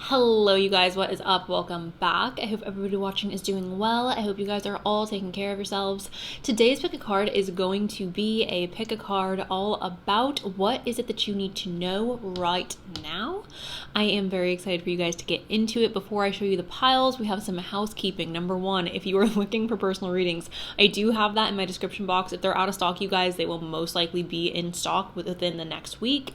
Hello you guys, what is up? Welcome back. I hope everybody watching is doing well. I hope you guys are all taking care of yourselves. Today's pick a card is going to be a pick a card all about what is it that you need to know right now. I am very excited for you guys to get into it. Before I show you the piles, we have some housekeeping. Number one, if you are looking for personal readings, I do have that in my description box. If they're out of stock, you guys, they will most likely be in stock within the next week.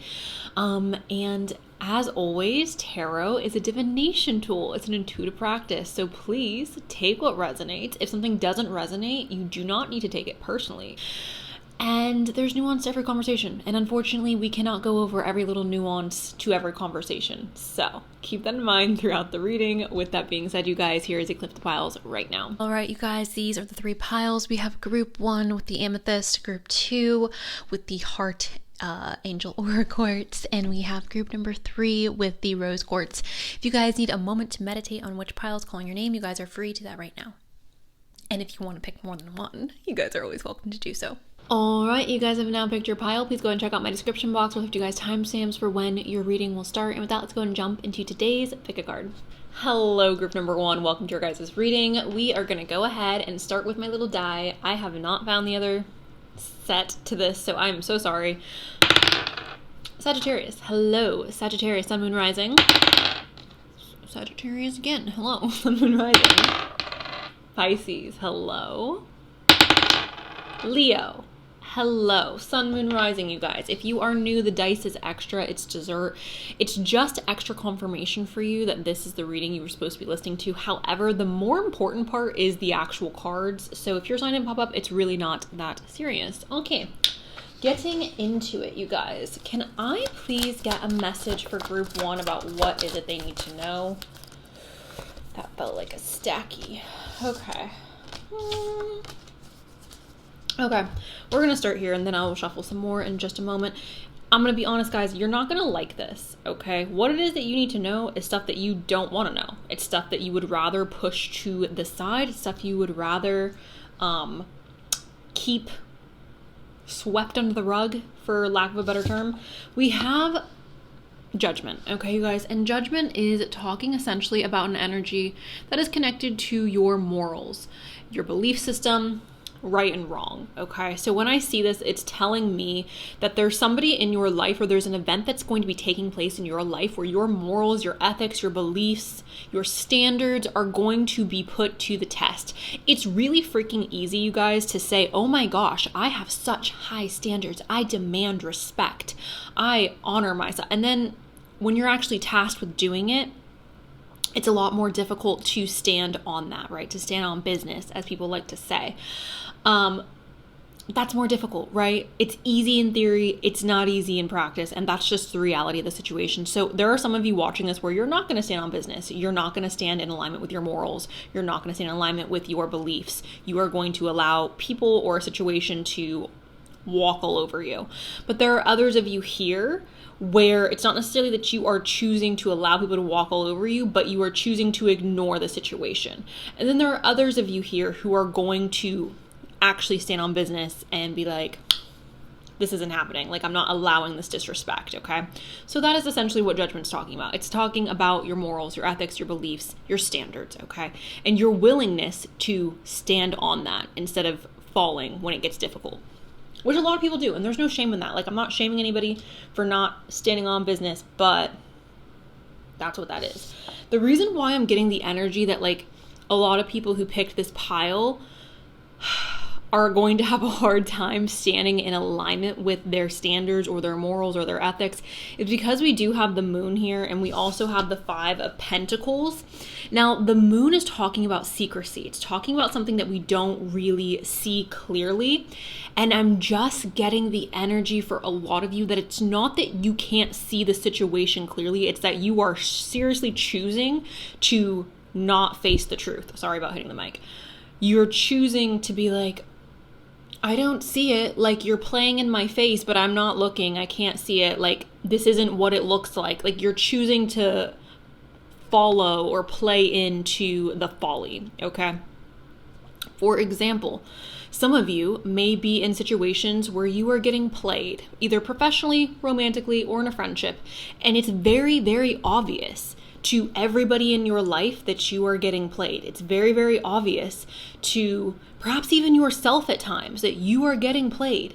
And as always, tarot is a divination tool. It's an intuitive practice. So please take what resonates. If something doesn't resonate, you do not need to take it personally. And there's nuance to every conversation. And unfortunately, we cannot go over every little nuance to every conversation. So keep that in mind throughout the reading. With that being said, you guys, here is a clip of the piles right now. All right, you guys, these are the three piles. We have group 1 with the amethyst, group 2 with the heart angel aura quartz, and we have group number 3 with the rose quartz. If you guys need a moment to meditate on which pile is calling your name, you guys are free to that right now. And if you want to pick more than one, you guys are always welcome to do so. All right, you guys have now picked your pile. Please go and check out my description box. We'll have you guys timestamps for when your reading will start. And with that, let's go and jump into today's pick a card. Hello, group number 1. Welcome to your guys' reading. We are going to go ahead and start with my little die. I have not found the other set to this, so I'm so sorry. Sagittarius. Hello, Sagittarius, Sun, Moon, Rising. Sagittarius again. Hello, Sun, Moon, Rising. Pisces. Hello. Leo. Hello, Sun, Moon, Rising, you guys. If you are new, the dice is extra. It's dessert. It's just extra confirmation for you that this is the reading you were supposed to be listening to. However, the more important part is the actual cards. So if your sign didn't pop up, it's really not that serious. Okay, getting into it, you guys. Can I please get a message for group 1 about what is it they need to know? That felt like a stacky. Okay. Okay, we're going to start here and then I'll shuffle some more in just a moment. I'm going to be honest, guys, you're not going to like this, okay? What it is that you need to know is stuff that you don't want to know. It's stuff that you would rather push to the side. It's stuff you would rather keep swept under the rug, for lack of a better term. We have judgment, okay, you guys? And judgment is talking essentially about an energy that is connected to your morals, your belief system, right and wrong, okay? So when I see this, it's telling me that there's somebody in your life, or there's an event that's going to be taking place in your life where your morals, your ethics, your beliefs, your standards are going to be put to the test. It's really freaking easy, you guys, to say, oh my gosh, I have such high standards. I demand respect. I honor myself. And then when you're actually tasked with doing it, it's a lot more difficult to stand on that, right? To stand on business, as people like to say. That's more difficult, right? It's easy in theory, it's not easy in practice, and that's just the reality of the situation. So there are some of you watching this where you're not going to stand on business. You're not going to stand in alignment with your morals. You're not going to stand in alignment with your beliefs. You are going to allow people or a situation to walk all over you. But there are others of you here where it's not necessarily that you are choosing to allow people to walk all over you, but you are choosing to ignore the situation. And then there are others of you here who are going to actually stand on business and be like, this isn't happening. Like, I'm not allowing this disrespect, okay? So that is essentially what judgment's talking about. It's talking about your morals, your ethics, your beliefs, your standards, okay? And your willingness to stand on that instead of falling when it gets difficult, which a lot of people do. And there's no shame in that. Like, I'm not shaming anybody for not standing on business, but that's what that is. The reason why I'm getting the energy that, like, a lot of people who picked this pile are going to have a hard time standing in alignment with their standards or their morals or their ethics is because we do have the moon here, and we also have the 5 of Pentacles. Now, the moon is talking about secrecy. It's talking about something that we don't really see clearly. And I'm just getting the energy for a lot of you that it's not that you can't see the situation clearly. It's that you are seriously choosing to not face the truth. Sorry about hitting the mic. You're choosing to be like, I don't see it. Like, you're playing in my face, but I'm not looking. I can't see it. Like, this isn't what it looks like. Like, you're choosing to follow or play into the folly, okay? For example, some of you may be in situations where you are getting played, either professionally, romantically, or in a friendship, and it's very, very obvious to everybody in your life that you are getting played. It's very, very obvious to perhaps even yourself at times that you are getting played.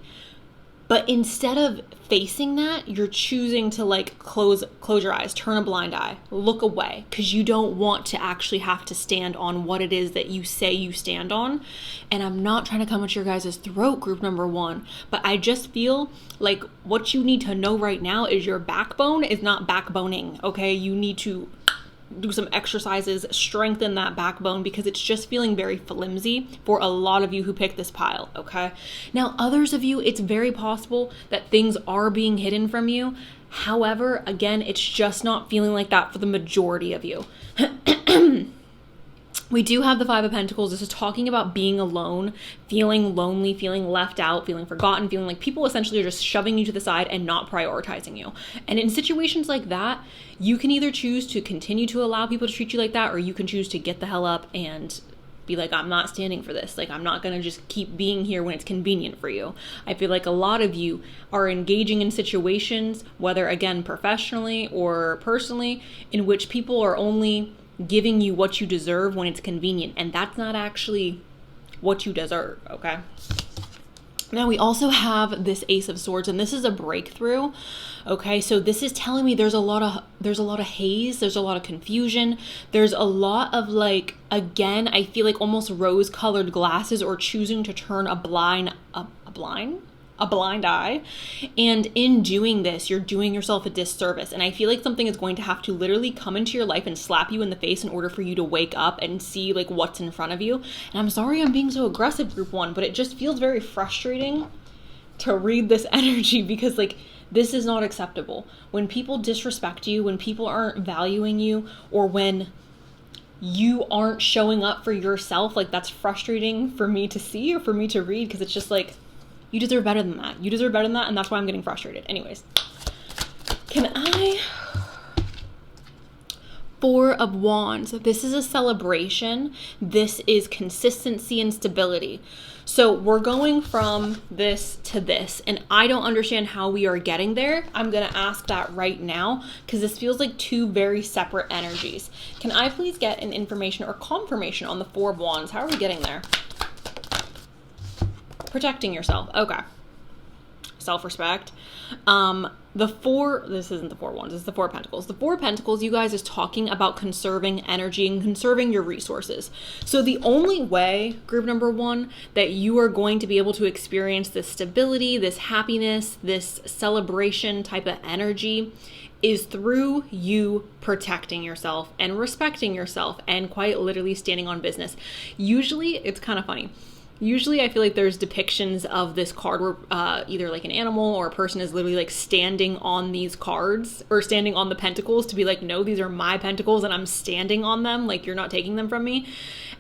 But instead of facing that, you're choosing to like close your eyes, turn a blind eye, look away, because you don't want to actually have to stand on what it is that you say you stand on. And I'm not trying to come at your guys' throat, group number 1, but I just feel like what you need to know right now is your backbone is not backboning, okay? You need to do some exercises, strengthen that backbone, because it's just feeling very flimsy for a lot of you who picked this pile, okay? Now, others of you, it's very possible that things are being hidden from you. However, again, it's just not feeling like that for the majority of you. We do have the Five of Pentacles. This is talking about being alone, feeling lonely, feeling left out, feeling forgotten, feeling like people essentially are just shoving you to the side and not prioritizing you. And in situations like that, you can either choose to continue to allow people to treat you like that, or you can choose to get the hell up and be like, I'm not standing for this. Like, I'm not going to just keep being here when it's convenient for you. I feel like a lot of you are engaging in situations, whether again, professionally or personally, in which people are only giving you what you deserve when it's convenient, and that's not actually what you deserve, okay? Now we also have this Ace of Swords, and this is a breakthrough, okay? So this is telling me there's a lot of haze, there's a lot of confusion, there's a lot of like, again, I feel like almost rose-colored glasses, or choosing to turn a blind eye. And in doing this, you're doing yourself a disservice. And I feel like something is going to have to literally come into your life and slap you in the face in order for you to wake up and see like what's in front of you. And I'm sorry I'm being so aggressive, group 1, but it just feels very frustrating to read this energy, because like, this is not acceptable. When people disrespect you, when people aren't valuing you, or when you aren't showing up for yourself, like, that's frustrating for me to see or for me to read, because it's just like, you deserve better than that. You deserve better than that, and that's why I'm getting frustrated. Anyways, Four of Wands. This is a celebration. This is consistency and stability. So we're going from this to this, and I don't understand how we are getting there. I'm going to ask that right now, because this feels like two very separate energies. Can I please get an information or confirmation on the Four of Wands? How are we getting there? Protecting yourself. Okay. Self-respect. This isn't the Four of Wands, it's the Four of Pentacles. The Four of Pentacles, you guys, is talking about conserving energy and conserving your resources. So the only way, group number 1, that you are going to be able to experience this stability, this happiness, this celebration type of energy is through you protecting yourself and respecting yourself and quite literally standing on business. Usually, it's kind of funny. Usually I feel like there's depictions of this card where either like an animal or a person is literally like standing on these cards or standing on the pentacles to be like, no, these are my pentacles and I'm standing on them. Like, you're not taking them from me.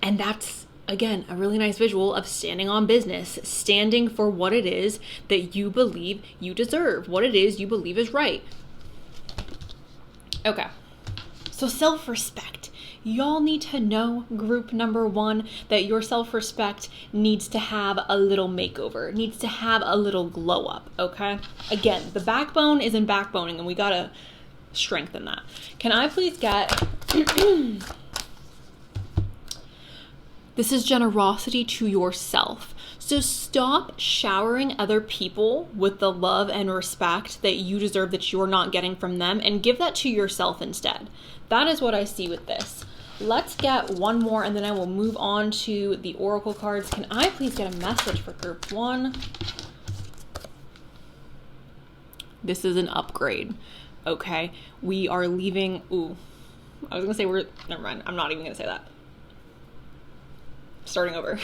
And that's, again, a really nice visual of standing on business, standing for what it is that you believe you deserve, what it is you believe is right. Okay. So self-respect. Y'all need to know, group number 1, that your self-respect needs to have a little makeover, needs to have a little glow up, okay? Again, the backbone isn't backboning, and we gotta strengthen that. Can I please get... This is generosity to yourself. So stop showering other people with the love and respect that you deserve that you're not getting from them, and give that to yourself instead. That is what I see with this. Let's get one more, and then I will move on to the oracle cards. Can I please get a message for group 1? This is an upgrade, okay? We are leaving... Ooh, I was going to say never mind. I'm not even going to say that. Starting over.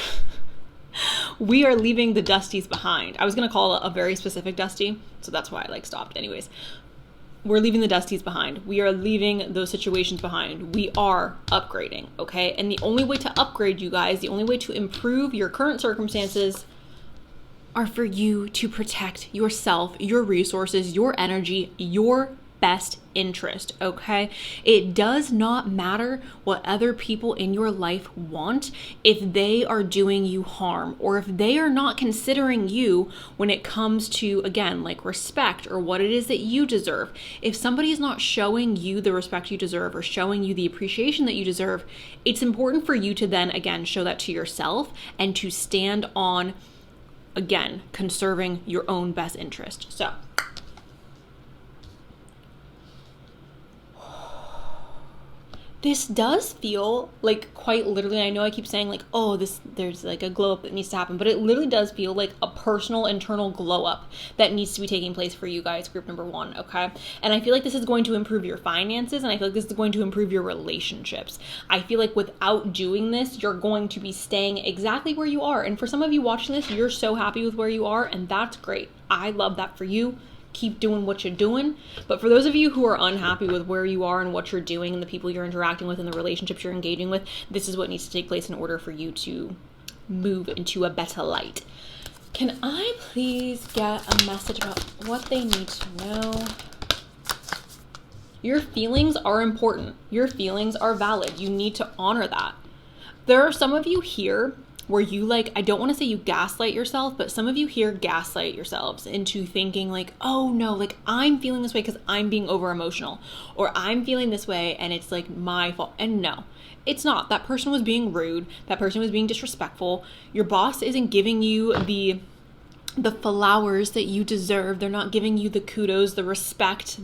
We are leaving the dusties behind. I was going to call it a very specific dusty, so that's why I stopped. Anyways, we're leaving the dusties behind. We are leaving those situations behind. We are upgrading, okay? And the only way to upgrade, you guys, the only way to improve your current circumstances are for you to protect yourself, your resources, your energy, your best interest, okay? It does not matter what other people in your life want if they are doing you harm, or if they are not considering you when it comes to, again, like respect or what it is that you deserve. If somebody is not showing you the respect you deserve or showing you the appreciation that you deserve, it's important for you to then, again, show that to yourself and to stand on, again, conserving your own best interest. So this does feel like, quite literally, I know I keep saying like, oh, there's like a glow up that needs to happen, but it literally does feel like a personal internal glow up that needs to be taking place for you guys, group number 1, okay? And I feel like this is going to improve your finances, and I feel like this is going to improve your relationships. I feel like without doing this, you're going to be staying exactly where you are. And for some of you watching this, you're so happy with where you are, and that's great. I love that for you. Keep doing what you're doing. But for those of you who are unhappy with where you are and what you're doing and the people you're interacting with and the relationships you're engaging with, this is what needs to take place in order for you to move into a better light. Can I please get a message about what they need to know? Your feelings are important. Your feelings are valid. You need to honor that. There are some of you here where you, like, I don't want to say you gaslight yourself, but some of you here gaslight yourselves into thinking like, oh no, like I'm feeling this way because I'm being over emotional, or I'm feeling this way and it's like my fault. And no, it's not. That person was being rude. That person was being disrespectful. Your boss isn't giving you the flowers that you deserve. They're not giving you the kudos, the respect,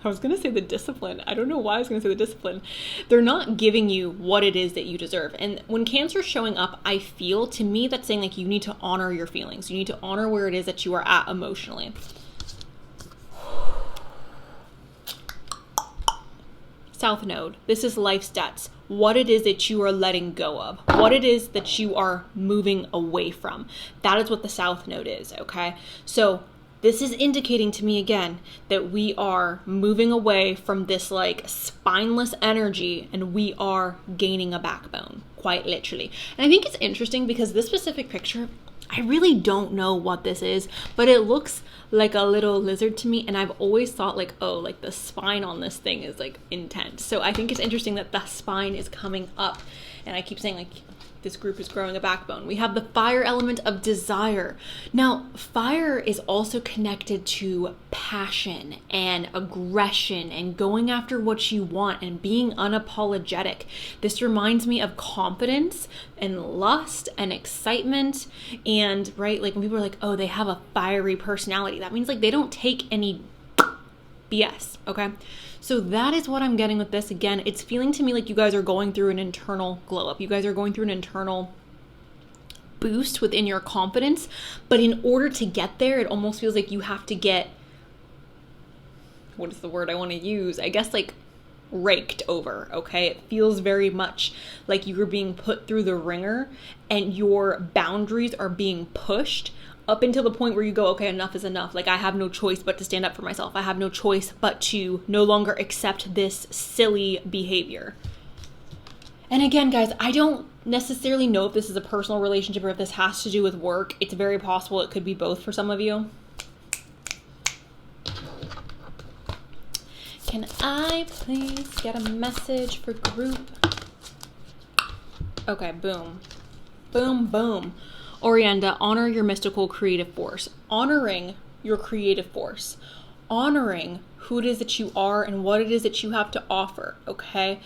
I was going to say the discipline. I don't know why I was going to say the discipline. They're not giving you what it is that you deserve. And when Cancer's showing up, I feel, to me, that's saying like you need to honor your feelings. You need to honor where it is that you are at emotionally. South Node. This is life stats. What it is that you are letting go of. What it is that you are moving away from. That is what the South Node is, okay? So this is indicating to me again that we are moving away from this like spineless energy and we are gaining a backbone, quite literally. And I think it's interesting because this specific picture, I really don't know what this is, but it looks like a little lizard to me. And I've always thought like, oh, like the spine on this thing is like intense. So I think it's interesting that the spine is coming up. And I keep saying like, this group is growing a backbone. We have the fire element of desire. Now, fire is also connected to passion and aggression and going after what you want and being unapologetic. This reminds me of confidence and lust and excitement. And right, like when people are like, oh, they have a fiery personality, that means like they don't take any BS, okay? So that is what I'm getting with this. Again, it's feeling to me like you guys are going through an internal glow up. You guys are going through an internal boost within your confidence. But in order to get there, it almost feels like you have to get, what is the word I want to use? I guess like raked over, okay? It feels very much like you were being put through the ringer and your boundaries are being pushed up until the point where you go, okay, enough is enough. Like I have no choice but to stand up for myself. I have no choice but to no longer accept this silly behavior. And again, guys, I don't necessarily know if this is a personal relationship or if this has to do with work. It's very possible it could be both for some of you. Can I please get a message for group? Okay, boom. Boom, boom. Orienda, honor your mystical creative force. Honoring your creative force. Honoring who it is that you are and what it is that you have to offer, okay?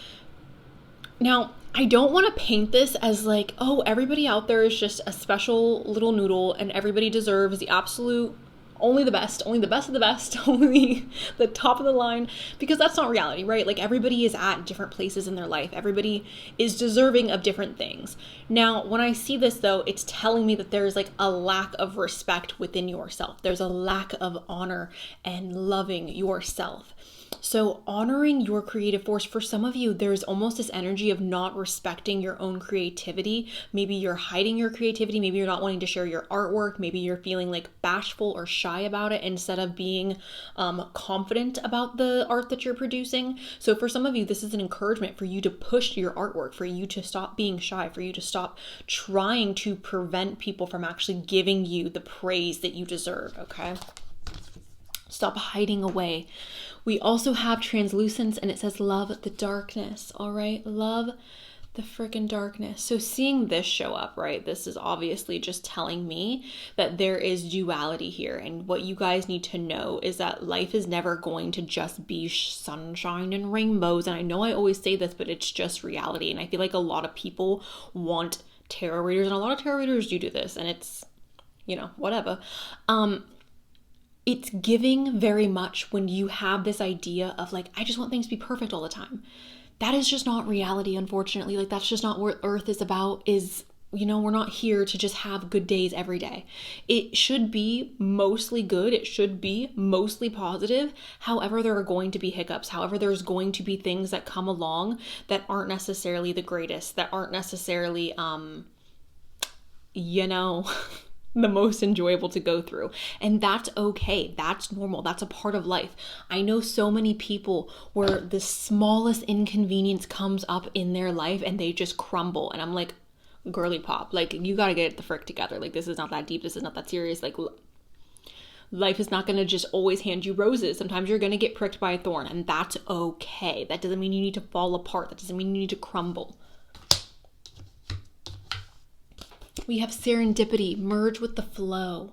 Now, I don't want to paint this as like, oh, everybody out there is just a special little noodle and everybody deserves the absolute only the best of the best, only the top of the line, because that's not reality, right? Like everybody is at different places in their life. Everybody is deserving of different things. Now, when I see this though, it's telling me that there's like a lack of respect within yourself. There's a lack of honor and loving yourself. So honoring your creative force, for some of you, there's almost this energy of not respecting your own creativity. Maybe you're hiding your creativity. Maybe you're not wanting to share your artwork. Maybe you're feeling like bashful or shy about it instead of being confident about the art that you're producing. So for some of you, this is an encouragement for you to push your artwork, for you to stop being shy, for you to stop trying to prevent people from actually giving you the praise that you deserve, okay? Stop hiding away. We also have translucence, and it says love the darkness, all right? Love the freaking darkness. So seeing this show up, right? This is obviously just telling me that there is duality here. And what you guys need to know is that life is never going to just be sunshine and rainbows. And I know I always say this, but it's just reality. And I feel like a lot of people want tarot readers, and a lot of tarot readers do this, and it's, whatever. It's giving very much when you have this idea of like, I just want things to be perfect all the time. That is just not reality, unfortunately. Like, that's just not what Earth is about. We're not here to just have good days every day. It should be mostly good. It should be mostly positive. However, there are going to be hiccups. However, there's going to be things that come along that aren't necessarily the greatest, that aren't necessarily, the most enjoyable to go through. And that's okay. That's normal. That's a part of life. I know so many people where the smallest inconvenience comes up in their life and they just crumble. And I'm like, girly pop, like, you got to get the frick together. Like, this is not that deep. This is not that serious. Like, life is not going to just always hand you roses. Sometimes you're going to get pricked by a thorn, and that's okay. That doesn't mean you need to fall apart. That doesn't mean you need to crumble. We have serendipity, merge with the flow.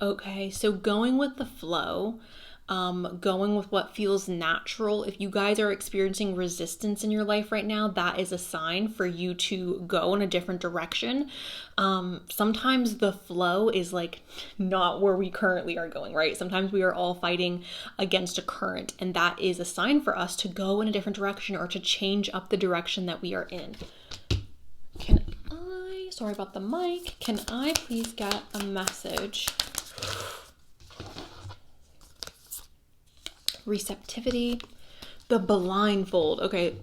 Okay, so going with the flow, going with what feels natural. If you guys are experiencing resistance in your life right now, that is a sign for you to go in a different direction. Sometimes the flow is like not where we currently are going, right? Sometimes we are all fighting against a current, and that is a sign for us to go in a different direction or to change up the direction that we are in. Sorry about the mic. Can I please get a message? Receptivity. The blindfold. Okay.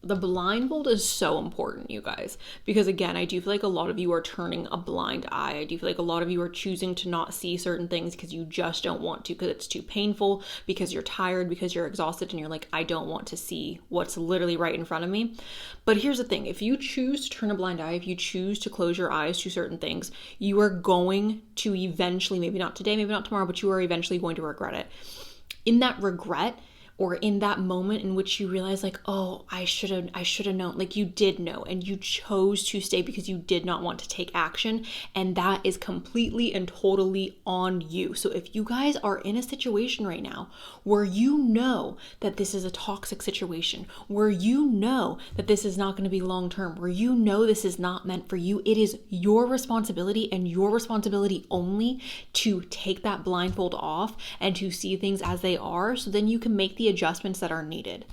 The blindfold is so important, you guys, because again, I do feel like a lot of you are turning a blind eye. I do feel like a lot of you are choosing to not see certain things because you just don't want to, because it's too painful, because you're tired, because you're exhausted, and you're like, I don't want to see what's literally right in front of me. But here's the thing. If you choose to turn a blind eye, if you choose to close your eyes to certain things, you are going to eventually, maybe not today, maybe not tomorrow, but you are eventually going to regret it. In that regret, or in that moment in which you realize like, oh, I should have known, like you did know and you chose to stay because you did not want to take action, and that is completely and totally on you. So if you guys are in a situation right now where you know that this is a toxic situation, where you know that this is not going to be long term, where you know this is not meant for you, it is your responsibility and your responsibility only to take that blindfold off and to see things as they are, so then you can make the adjustments that are needed.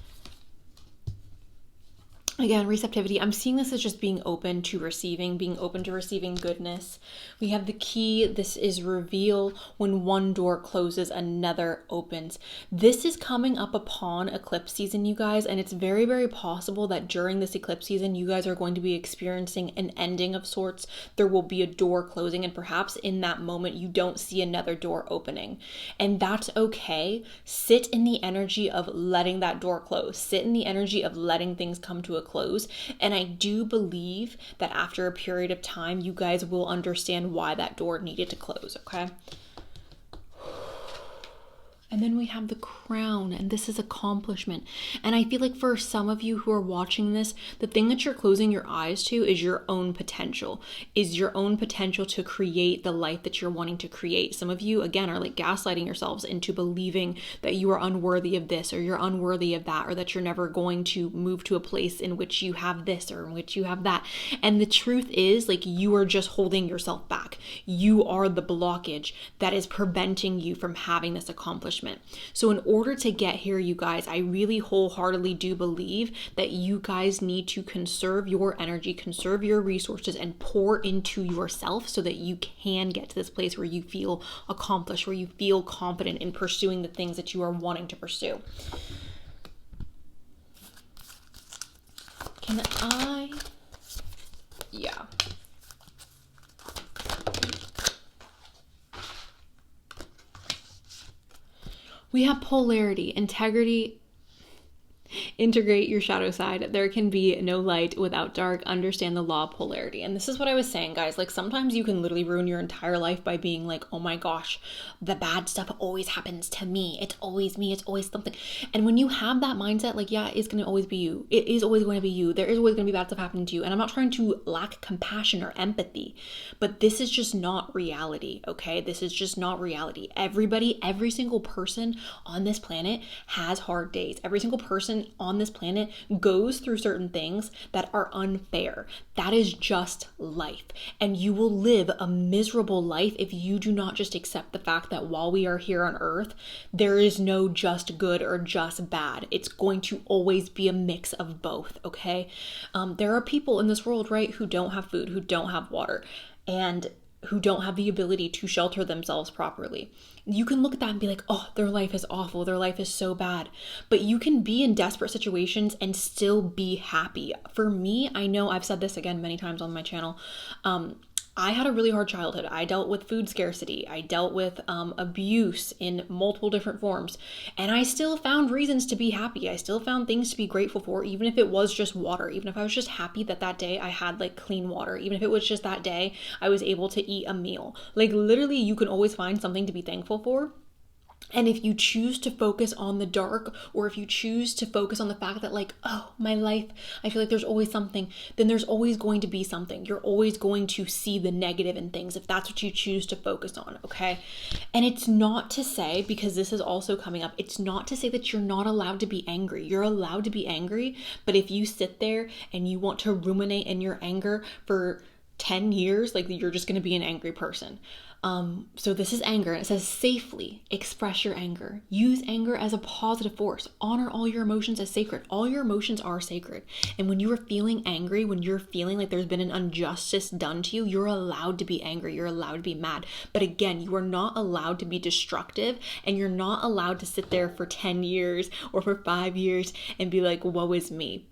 Again, receptivity. I'm seeing this as just being open to receiving goodness. We have the key. This is reveal. When one door closes, another opens. This is coming up upon eclipse season, you guys, and it's very, very possible that during this eclipse season, you guys are going to be experiencing an ending of sorts. There will be a door closing, and perhaps in that moment, you don't see another door opening. And that's okay. Sit in the energy of letting that door close. Sit in the energy of letting things come to a close. And I do believe that after a period of time, you guys will understand why that door needed to close, okay? And then we have the crown, and this is accomplishment. And I feel like for some of you who are watching this, the thing that you're closing your eyes to is your own potential, to create the life that you're wanting to create. Some of you, again, are like gaslighting yourselves into believing that you are unworthy of this, or you're unworthy of that, or that you're never going to move to a place in which you have this or in which you have that. And the truth is, like, you are just holding yourself back. You are the blockage that is preventing you from having this accomplishment. So in order to get here, you guys, I really wholeheartedly do believe that you guys need to conserve your energy, conserve your resources, and pour into yourself so that you can get to this place where you feel accomplished, where you feel confident in pursuing the things that you are wanting to pursue. Yeah. We have polarity, integrity. Integrate your shadow side. There can be no light without dark. Understand the law of polarity. And this is what I was saying, guys. Like, sometimes you can literally ruin your entire life by being like, oh my gosh, the bad stuff always happens to me. It's always me. It's always something. And when you have that mindset, like, yeah, it's going to always be you. It is always going to be you. There is always going to be bad stuff happening to you. And I'm not trying to lack compassion or empathy, but this is just not reality, okay? This is just not reality. Everybody, every single person on this planet has hard days. Every single person on this planet goes through certain things that are unfair. That is just life. And you will live a miserable life if you do not just accept the fact that while we are here on earth, there is no just good or just bad. It's going to always be a mix of both, okay? There are people in this world, right, who don't have food, who don't have water, and who don't have the ability to shelter themselves properly. You can look at that and be like, oh, their life is awful. Their life is so bad. But you can be in desperate situations and still be happy. For me, I know I've said this again many times on my channel. I had a really hard childhood. I dealt with food scarcity. I dealt with abuse in multiple different forms. And I still found reasons to be happy. I still found things to be grateful for, even if it was just water. Even if I was just happy that that day I had like clean water. Even if it was just that day I was able to eat a meal. Like, literally, you can always find something to be thankful for. And if you choose to focus on the dark, or if you choose to focus on the fact that like, oh, my life, I feel like there's always something, then there's always going to be something. You're always going to see the negative in things if that's what you choose to focus on, okay? And it's not to say, because this is also coming up, it's not to say that you're not allowed to be angry. You're allowed to be angry, but if you sit there and you want to ruminate in your anger for 10 years, like, you're just going to be an angry person. So this is anger, and it says safely express your anger. Use anger as a positive force. Honor all your emotions as sacred. All your emotions are sacred. And when you are feeling angry, when you're feeling like there's been an injustice done to you, you're allowed to be angry. You're allowed to be mad. But again, you are not allowed to be destructive, and you're not allowed to sit there for 10 years or for 5 years and be like, woe is me.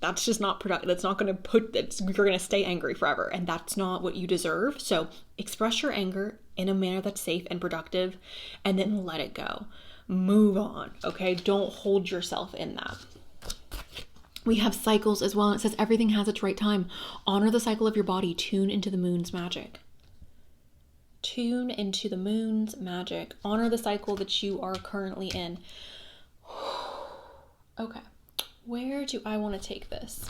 That's just not productive. That's not going to you're going to stay angry forever, and that's not what you deserve. So express your anger in a manner that's safe and productive, and then let it go. Move on, okay? Don't hold yourself in that. We have cycles as well. It says everything has its right time. Honor the cycle of your body. Tune into the moon's magic. Tune into the moon's magic. Honor the cycle that you are currently in. Okay. Where do I want to take this?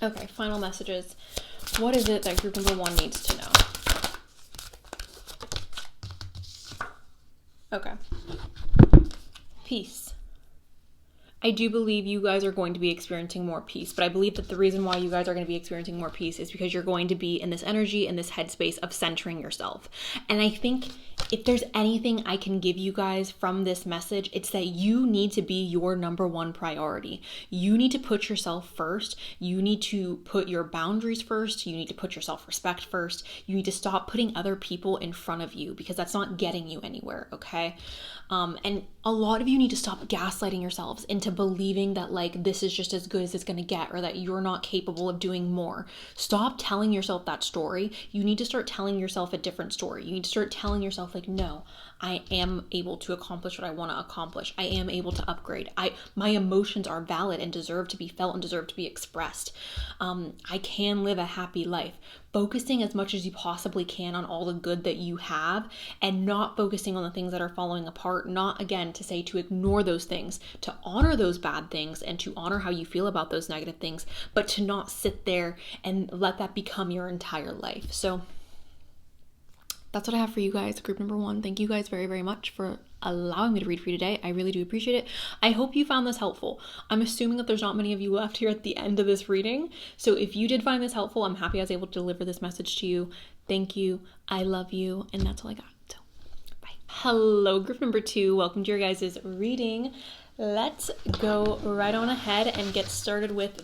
Okay, final messages. What is it that group number 1 needs to know? Okay. Peace. I do believe you guys are going to be experiencing more peace, but I believe that the reason why you guys are going to be experiencing more peace is because you're going to be in this energy, in this headspace of centering yourself. And I think if there's anything I can give you guys from this message, it's that you need to be your number 1 priority. You need to put yourself first. You need to put your boundaries first. You need to put your self-respect first. You need to stop putting other people in front of you, because that's not getting you anywhere, okay? And a lot of you need to stop gaslighting yourselves into believing that like this is just as good as it's going to get, or that you're not capable of doing more. Stop telling yourself that story. You need to start telling yourself a different story. You need to start telling yourself like, no, I am able to accomplish what I want to accomplish. I am able to upgrade. My emotions are valid and deserve to be felt and deserve to be expressed. I can live a happy life. Focusing as much as you possibly can on all the good that you have, and not focusing on the things that are falling apart. Not, again, to say to ignore those things, to honor those bad things and to honor how you feel about those negative things, but to not sit there and let that become your entire life. So that's what I have for you guys, group number 1. Thank you guys very, very much for allowing me to read for you today. I really do appreciate it. I hope you found this helpful. I'm assuming that there's not many of you left here at the end of this reading. So if you did find this helpful, I'm happy I was able to deliver this message to you. Thank you. I love you. And that's all I got. So bye. Hello, group number 2. Welcome to your guys' reading. Let's go right on ahead and get started with,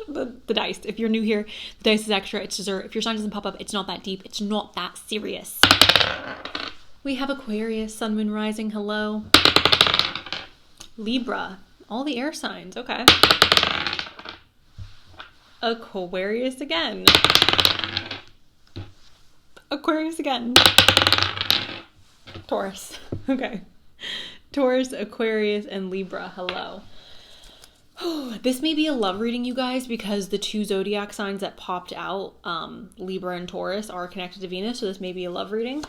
the dice. If you're new here, the dice is extra. It's dessert. If your sign doesn't pop up, it's not that deep. It's not that serious. We have Aquarius, Sun, Moon, Rising. Hello. Libra. All the air signs. Okay. Aquarius again. Aquarius again. Taurus. Okay. Taurus, Aquarius, and Libra. Hello. This may be a love reading, you guys, because the two zodiac signs that popped out, Libra and Taurus, are connected to Venus. So this may be a love reading.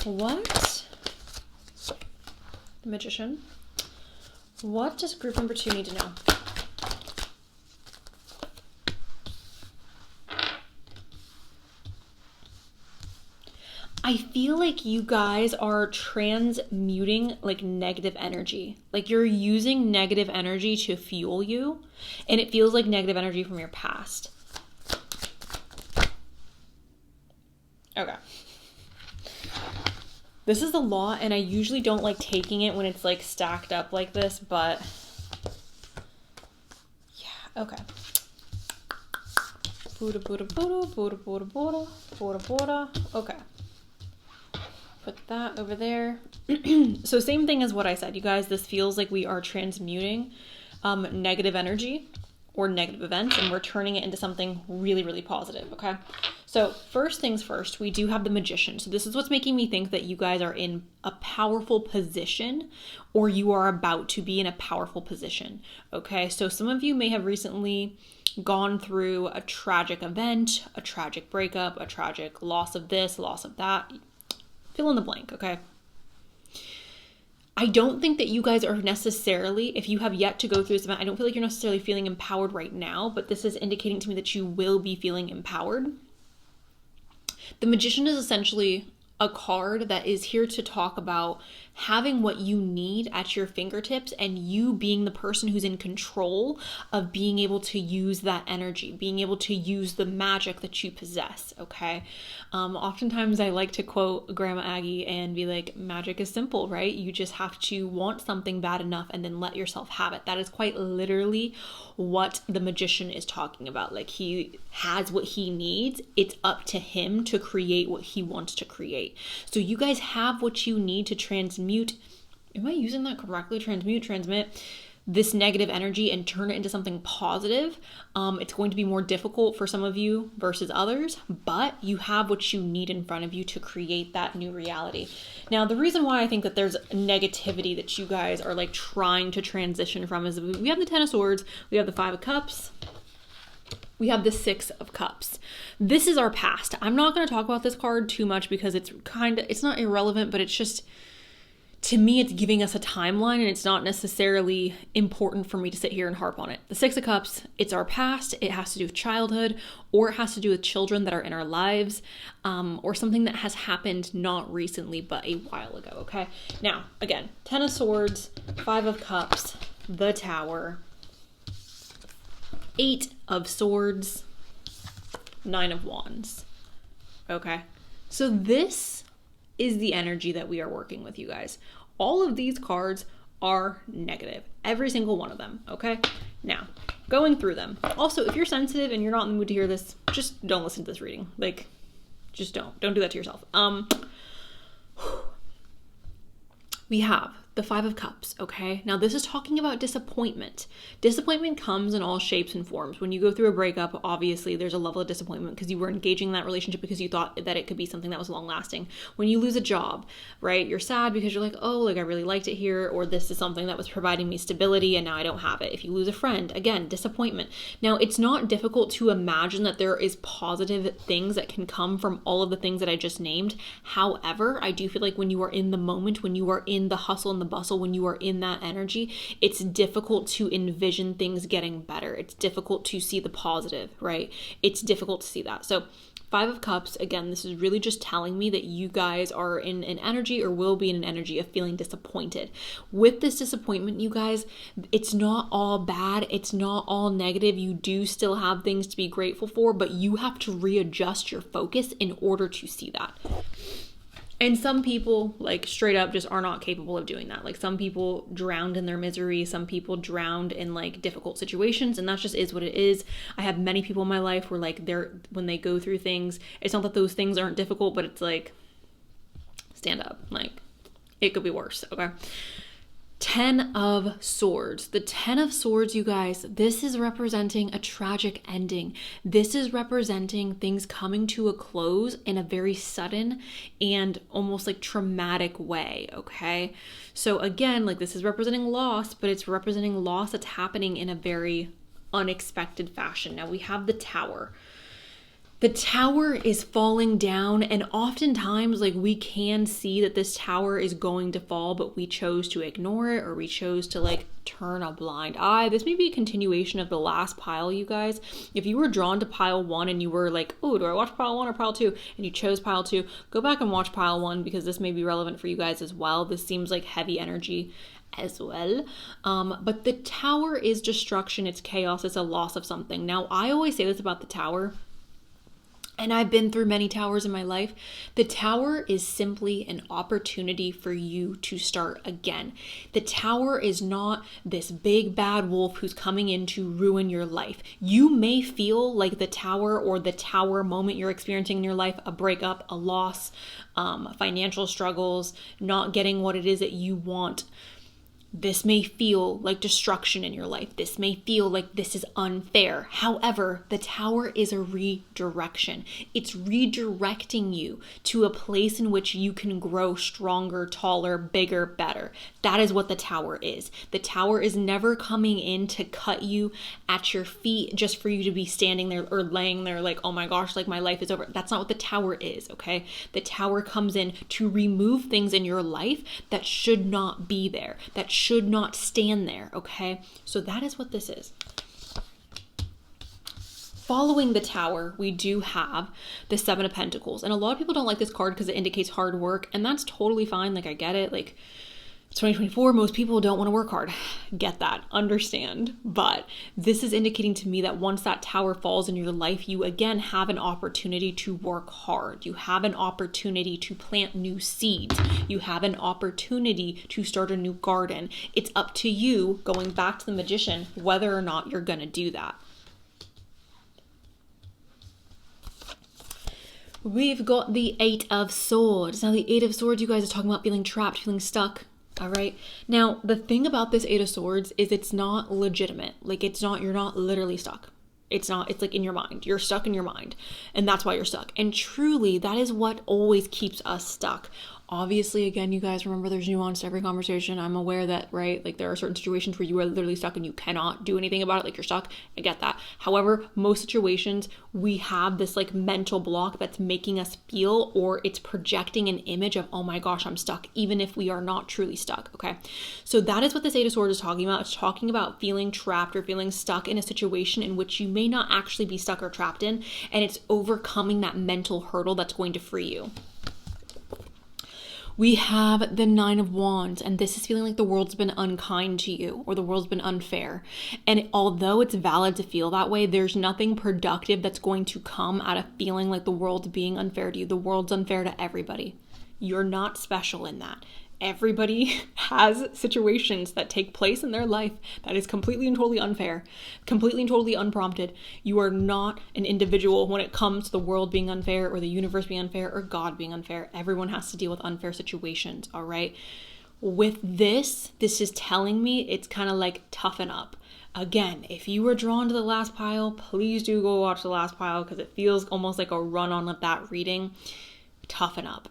What? The Magician. What does group number 2 need to know? I feel like you guys are transmuting like negative energy. Like you're using negative energy to fuel you, and it feels like negative energy from your past. Okay. This is the Law, and I usually don't like taking it when it's like stacked up like this, but yeah, okay. Buddha, Buddha, Buddha, Buddha, Buddha, Buddha, Buddha, Buddha. Okay. Put that over there. So same thing as what I said, you guys, this feels like we are transmuting negative energy or negative events, and we're turning it into something really, really positive, okay? So first things first, we do have the Magician. So this is what's making me think that you guys are in a powerful position, or you are about to be in a powerful position, okay? So some of you may have recently gone through a tragic event, a tragic breakup, a tragic loss of this, loss of that. Fill in the blank, okay? I don't think that you guys are necessarily, if you have yet to go through this event, I don't feel like you're necessarily feeling empowered right now, but this is indicating to me that you will be feeling empowered. The Magician is essentially a card that is here to talk about having what you need at your fingertips and you being the person who's in control of being able to use that energy, being able to use the magic that you possess, okay? Oftentimes I like to quote Grandma Aggie and be like, magic is simple, right? You just have to want something bad enough and then let yourself have it. That is quite literally what the Magician is talking about. Like, he has what he needs. It's up to him to create what he wants to create. So you guys have what you need to transmute. Am I using that correctly? Transmit this negative energy and turn it into something positive. It's going to be more difficult for some of you versus others, but you have what you need in front of you to create that new reality. Now, the reason why I think that there's negativity that you guys are like trying to transition from is we have the Ten of Swords, we have the Five of Cups, we have the Six of Cups. This is our past. I'm not going to talk about this card too much because it's not irrelevant, but it's just, to me, it's giving us a timeline, and it's not necessarily important for me to sit here and harp on it. The Six of Cups, it's our past. It has to do with childhood, or it has to do with children that are in our lives, or something that has happened not recently, but a while ago, okay? Now, again, Ten of Swords, Five of Cups, the Tower, Eight of Swords, Nine of Wands, okay? So this is the energy that we are working with, you guys. All of these cards are negative. Every single one of them, okay? Now, going through them. Also, if you're sensitive and you're not in the mood to hear this, just don't listen to this reading. Like, just don't. Don't do that to yourself. We have the Five of Cups, okay? Now, this is talking about disappointment. Disappointment comes in all shapes and forms. When you go through a breakup, obviously, there's a level of disappointment because you were engaging in that relationship because you thought that it could be something that was long-lasting. When you lose a job, right, you're sad because you're like, oh, like, I really liked it here, or this is something that was providing me stability and now I don't have it. If you lose a friend, again, disappointment. Now, it's not difficult to imagine that there is positive things that can come from all of the things that I just named. However, I do feel like when you are in the moment, when you are in the hustle and the bustle, when you are in that energy, it's difficult to envision things getting better. It's difficult to see the positive, right? It's difficult to see that. So Five of Cups, again, this is really just telling me that you guys are in an energy, or will be in an energy, of feeling disappointed. With this disappointment, you guys, it's not all bad. It's not all negative. You do still have things to be grateful for, but you have to readjust your focus in order to see that. And some people, like, straight up just are not capable of doing that. Like, some people drowned in their misery. Some people drowned in, like, difficult situations. And that just is what it is. I have many people in my life where, like, when they go through things, it's not that those things aren't difficult, but it's like, stand up. Like, it could be worse, okay? Ten of Swords. The Ten of Swords, you guys, this is representing a tragic ending. This is representing things coming to a close in a very sudden and almost like traumatic way, okay? So again, like this is representing loss, but it's representing loss that's happening in a very unexpected fashion. Now we have the Tower. The tower is falling down, and oftentimes like we can see that this tower is going to fall, but we chose to ignore it, or we chose to like turn a blind eye. This may be a continuation of the last pile, you guys. If you were drawn to pile 1 and you were like, oh, do I watch pile 1 or pile 2? And you chose pile 2, go back and watch pile 1 because this may be relevant for you guys as well. This seems like heavy energy as well. But the tower is destruction, it's chaos, it's a loss of something. Now, I always say this about the tower, and I've been through many towers in my life. The tower is simply an opportunity for you to start again. The tower is not this big bad wolf who's coming in to ruin your life. You may feel like the tower or the tower moment you're experiencing in your life, a breakup, a loss, financial struggles, not getting what it is that you want. This may feel like destruction in your life. This may feel like this is unfair. However, the tower is a redirection. It's redirecting you to a place in which you can grow stronger, taller, bigger, better. That is what the tower is. The tower is never coming in to cut you at your feet just for you to be standing there or laying there like, oh my gosh, like my life is over. That's not what the tower is, okay? The tower comes in to remove things in your life that should not be there, that should not stand there, okay? So that is what this is. Following the tower, we do have the Seven of Pentacles. And a lot of people don't like this card because it indicates hard work, and that's totally fine. Like, I get it. Like, it's 2024, most people don't want to work hard. Get that, understand. But this is indicating to me that once that tower falls in your life, you again have an opportunity to work hard. You have an opportunity to plant new seeds. You have an opportunity to start a new garden. It's up to you, going back to the Magician, whether or not you're going to do that. We've got the Eight of Swords. Now the Eight of Swords, you guys are talking about feeling trapped, feeling stuck. All right. Now, the thing about this Eight of Swords is it's not legitimate. Like, it's not, you're not literally stuck. It's not, it's like in your mind. You're stuck in your mind. And that's why you're stuck. And truly, that is what always keeps us stuck. Obviously, again, you guys remember there's nuance to every conversation. I'm aware that, right? Like, there are certain situations where you are literally stuck and you cannot do anything about it. Like, you're stuck. I get that. However, most situations, we have this like mental block that's making us feel, or it's projecting an image of, oh my gosh, I'm stuck, even if we are not truly stuck. Okay. So that is what this Eight of Swords is talking about. It's talking about feeling trapped or feeling stuck in a situation in which you may not actually be stuck or trapped in. And it's overcoming that mental hurdle that's going to free you. We have the Nine of Wands, and this is feeling like the world's been unkind to you or the world's been unfair. And although it's valid to feel that way, there's nothing productive that's going to come out of feeling like the world's being unfair to you. The world's unfair to everybody. You're not special in that. Everybody has situations that take place in their life that is completely and totally unfair, completely and totally unprompted. You are not an individual when it comes to the world being unfair or the universe being unfair or God being unfair. Everyone has to deal with unfair situations, all right? With this is telling me it's kind of like toughen up. Again, if you were drawn to the last pile, please do go watch the last pile because it feels almost like a run on with that reading. Toughen up.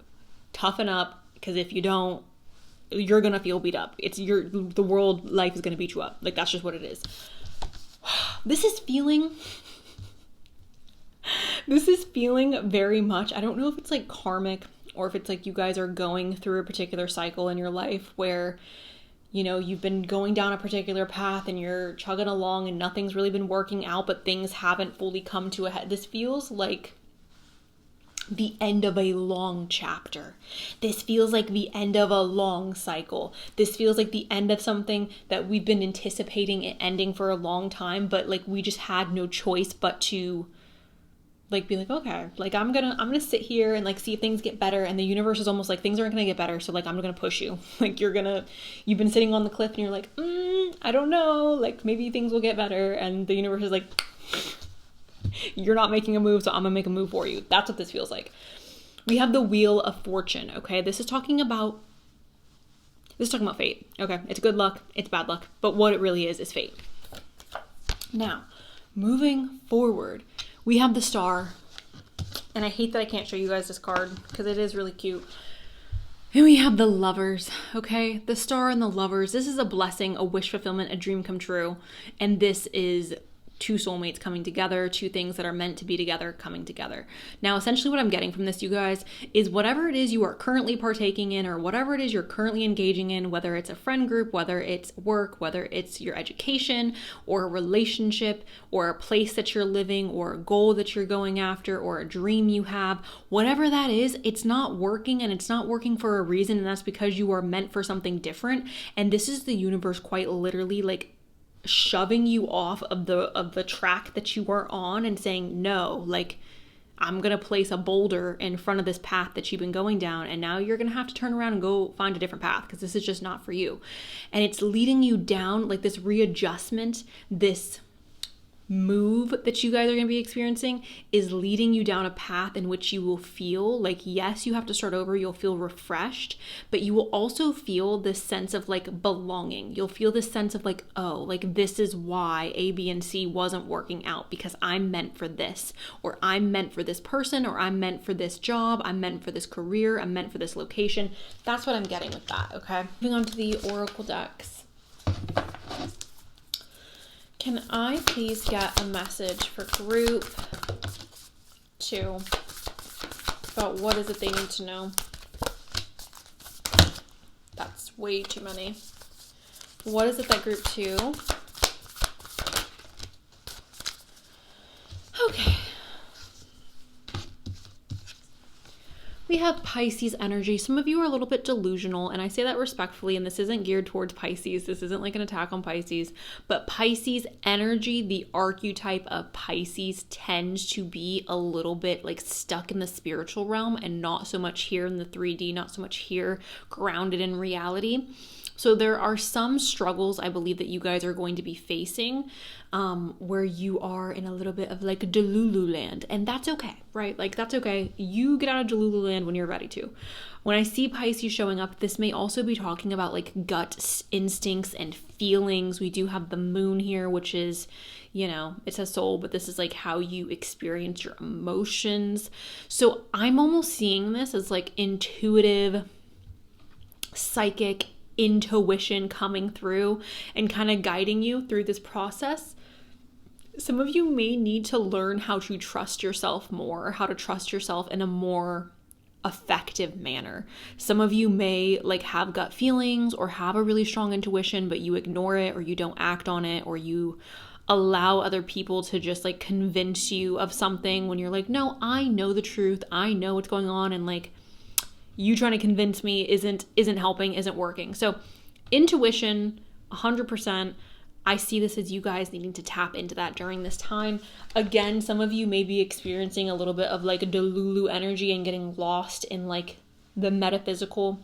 Toughen up, because if you don't, you're going to feel beat up. The world life is going to beat you up. Like, that's just what it is. This is feeling very much, I don't know if it's like karmic or if it's like you guys are going through a particular cycle in your life where, you know, you've been going down a particular path and you're chugging along and nothing's really been working out, but things haven't fully come to a head. This feels like the end of a long chapter. This feels like the end of a long cycle. This feels like the end of something that we've been anticipating it ending for a long time, but like we just had no choice but to like be like, okay, like I'm gonna sit here and like see if things get better. And the universe is almost like, things aren't gonna get better, so like I'm gonna push you. Like you've been sitting on the cliff and you're like, I don't know, like maybe things will get better, and the universe is like, you're not making a move, so I'm gonna make a move for you. That's what this feels like. We have the Wheel of Fortune, okay? This is This is talking about fate, okay? It's good luck, it's bad luck, but what it really is fate. Now, moving forward, we have the Star, and I hate that I can't show you guys this card because it is really cute. And we have the Lovers, okay? The Star and the Lovers. This is a blessing, a wish fulfillment, a dream come true. And this is two soulmates coming together, two things that are meant to be together coming together. Now, essentially what I'm getting from this, you guys, is whatever it is you are currently partaking in or whatever it is you're currently engaging in, whether it's a friend group, whether it's work, whether it's your education or a relationship or a place that you're living or a goal that you're going after or a dream you have, whatever that is, it's not working, and it's not working for a reason, and that's because you are meant for something different. And this is the universe quite literally like shoving you off of the track that you were on and saying, no, like, I'm gonna place a boulder in front of this path that you've been going down, and now you're gonna have to turn around and go find a different path because this is just not for you. And it's leading you down like this readjustment, this move that you guys are going to be experiencing is leading you down a path in which you will feel like, yes, you have to start over, you'll feel refreshed, but you will also feel this sense of like belonging. You'll feel this sense of like, oh, like this is why A, B, and C wasn't working out, because I'm meant for this, or I'm meant for this person, or I'm meant for this job, I'm meant for this career, I'm meant for this location. That's what I'm getting with that, okay? Moving on to the Oracle decks. Can I please get a message for group 2 about what is it they need to know? That's way too many. What is it that group 2? Okay. We have Pisces energy. Some of you are a little bit delusional, and I say that respectfully, and this isn't geared towards Pisces. This isn't like an attack on Pisces, but Pisces energy, the archetype of Pisces, tends to be a little bit like stuck in the spiritual realm and not so much here in the 3D, not so much here grounded in reality. So there are some struggles I believe that you guys are going to be facing where you are in a little bit of like Delulu land, and that's okay, right? Like that's okay. You get out of Delulu land when you're ready to. When I see Pisces showing up, this may also be talking about like gut instincts and feelings. We do have the moon here, which is, you know, it's a soul, but this is like how you experience your emotions. So I'm almost seeing this as like intuitive, psychic intuition coming through and kind of guiding you through this process. Some of you may need to learn how to trust yourself more, or how to trust yourself in a more effective manner. Some of you may like have gut feelings or have a really strong intuition, but you ignore it, or you don't act on it, or you allow other people to just like convince you of something when you're like, no, I know the truth, I know what's going on, and like you trying to convince me isn't helping, isn't working. So intuition, 100%. I see this as you guys needing to tap into that during this time. Again, some of you may be experiencing a little bit of like a Delulu energy and getting lost in like the metaphysical.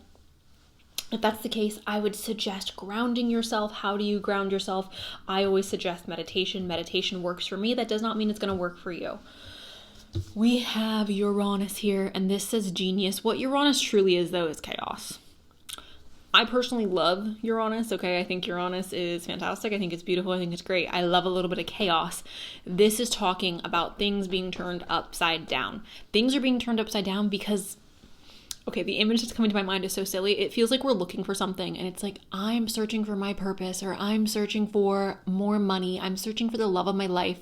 If that's the case, I would suggest grounding yourself. How do you ground yourself? I always suggest meditation. Meditation works for me. That does not mean it's going to work for you. We have Uranus here, and this says genius. What Uranus truly is, though, is chaos. I personally love Uranus, okay? I think Uranus is fantastic. I think it's beautiful. I think it's great. I love a little bit of chaos. This is talking about things being turned upside down. Things are being turned upside down because, okay, the image that's coming to my mind is so silly. It feels like we're looking for something, and it's like, I'm searching for my purpose, or I'm searching for more money. I'm searching for the love of my life,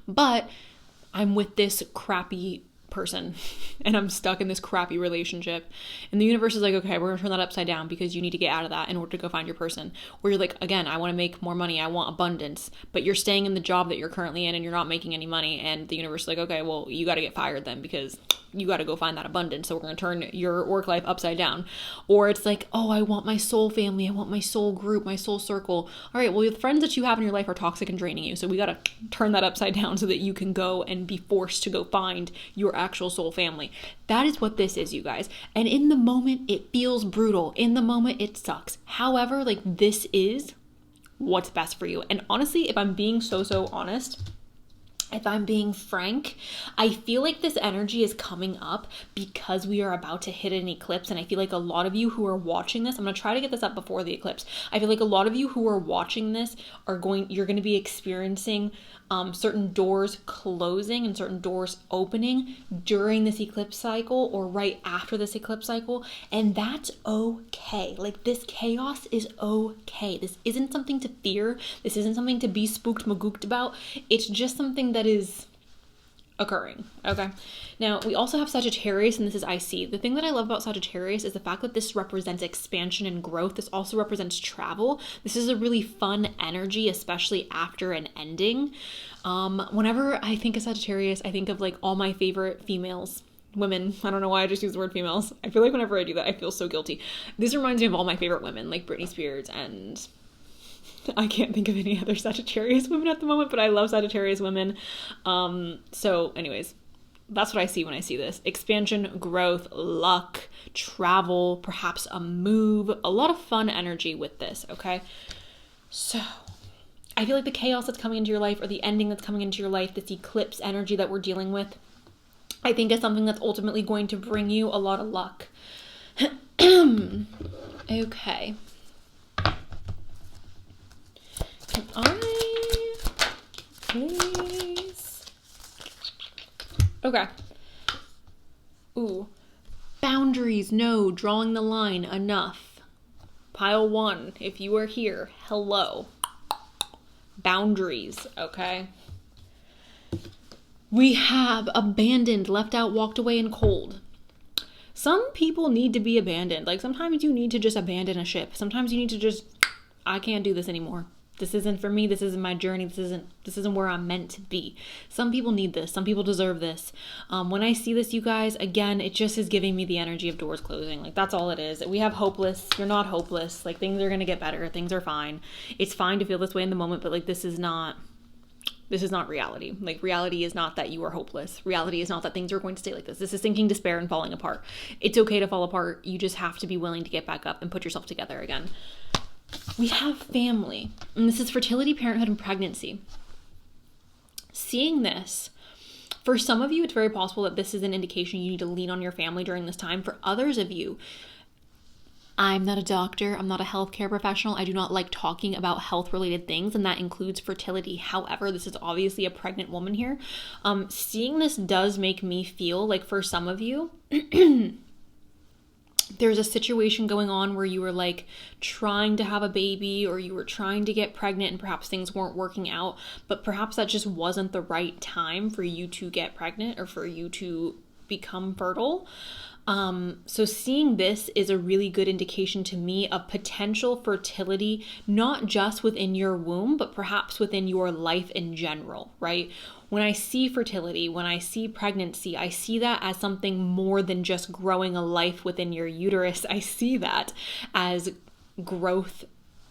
but I'm with this crappy person and I'm stuck in this crappy relationship, and the universe is like, okay, we're gonna turn that upside down because you need to get out of that in order to go find your person. Where you're like, again, I want to make more money, I want abundance, but you're staying in the job that you're currently in and you're not making any money, and the universe is like, okay, well, you got to get fired then because you got to go find that abundance, so we're going to turn your work life upside down. Or it's like, oh, I want my soul family, I want my soul group, my soul circle. All right, well, the friends that you have in your life are toxic and draining you, so we got to turn that upside down so that you can go and be forced to go find your actual soul family. That is what this is, you guys. And in the moment, it feels brutal. In the moment, it sucks. However, like, this is what's best for you. And honestly, if I'm being so honest, if I'm being frank, I feel like this energy is coming up because we are about to hit an eclipse. And I feel like a lot of you who are watching this, I'm going to try to get this up before the eclipse. I feel like a lot of you who are watching this you're going to be experiencing certain doors closing and certain doors opening during this eclipse cycle or right after this eclipse cycle. And that's okay. Like, this chaos is okay. This isn't something to fear. This isn't something to be spooked magooked about. It's just something that is occurring. Okay. Now, we also have Sagittarius, and this is IC. The thing that I love about Sagittarius is the fact that this represents expansion and growth. This also represents travel. This is a really fun energy, especially after an ending. Whenever I think of Sagittarius, I think of like all my favorite females. Women. I don't know why I just use the word females. I feel like whenever I do that, I feel so guilty. This reminds me of all my favorite women, like Britney Spears, and I can't think of any other Sagittarius women at the moment, but I love Sagittarius women. So anyways, that's what I see when I see this. Expansion, growth, luck, travel, perhaps a move, a lot of fun energy with this, okay? So I feel like the chaos that's coming into your life, or the ending that's coming into your life, this eclipse energy that we're dealing with, I think is something that's ultimately going to bring you a lot of luck. Okay. Can I please? Okay. Ooh. Boundaries, no. Drawing the line, enough. Pile 1, if you are here, hello. Boundaries, okay? We have abandoned, left out, walked away, and cold. Some people need to be abandoned. Like, sometimes you need to just abandon a ship. Sometimes you need to just, I can't do this anymore. This isn't for me. This isn't my journey. This isn't where I'm meant to be. Some people need this. Some people deserve this. When I see this, you guys, again, it just is giving me the energy of doors closing. Like, that's all it is. We have hopeless. You're not hopeless. Like, things are going to get better. Things are fine. It's fine to feel this way in the moment, but like, this is not reality. Like, reality is not that you are hopeless. Reality is not that things are going to stay like this. This is sinking despair and falling apart. It's okay to fall apart. You just have to be willing to get back up and put yourself together again. We have family, and this is fertility, parenthood, and pregnancy. Seeing this, for some of you, it's very possible that this is an indication you need to lean on your family during this time. For others of you, I'm not a doctor. I'm not a healthcare professional. I do not like talking about health-related things, and that includes fertility. However, this is obviously a pregnant woman here. Seeing this does make me feel like for some of you, there's a situation going on where you were like trying to have a baby, or you were trying to get pregnant and perhaps things weren't working out, but perhaps that just wasn't the right time for you to get pregnant or for you to become fertile. So seeing this is a really good indication to me of potential fertility, not just within your womb, but perhaps within your life in general, right? When I see fertility, when I see pregnancy, I see that as something more than just growing a life within your uterus. I see that as growth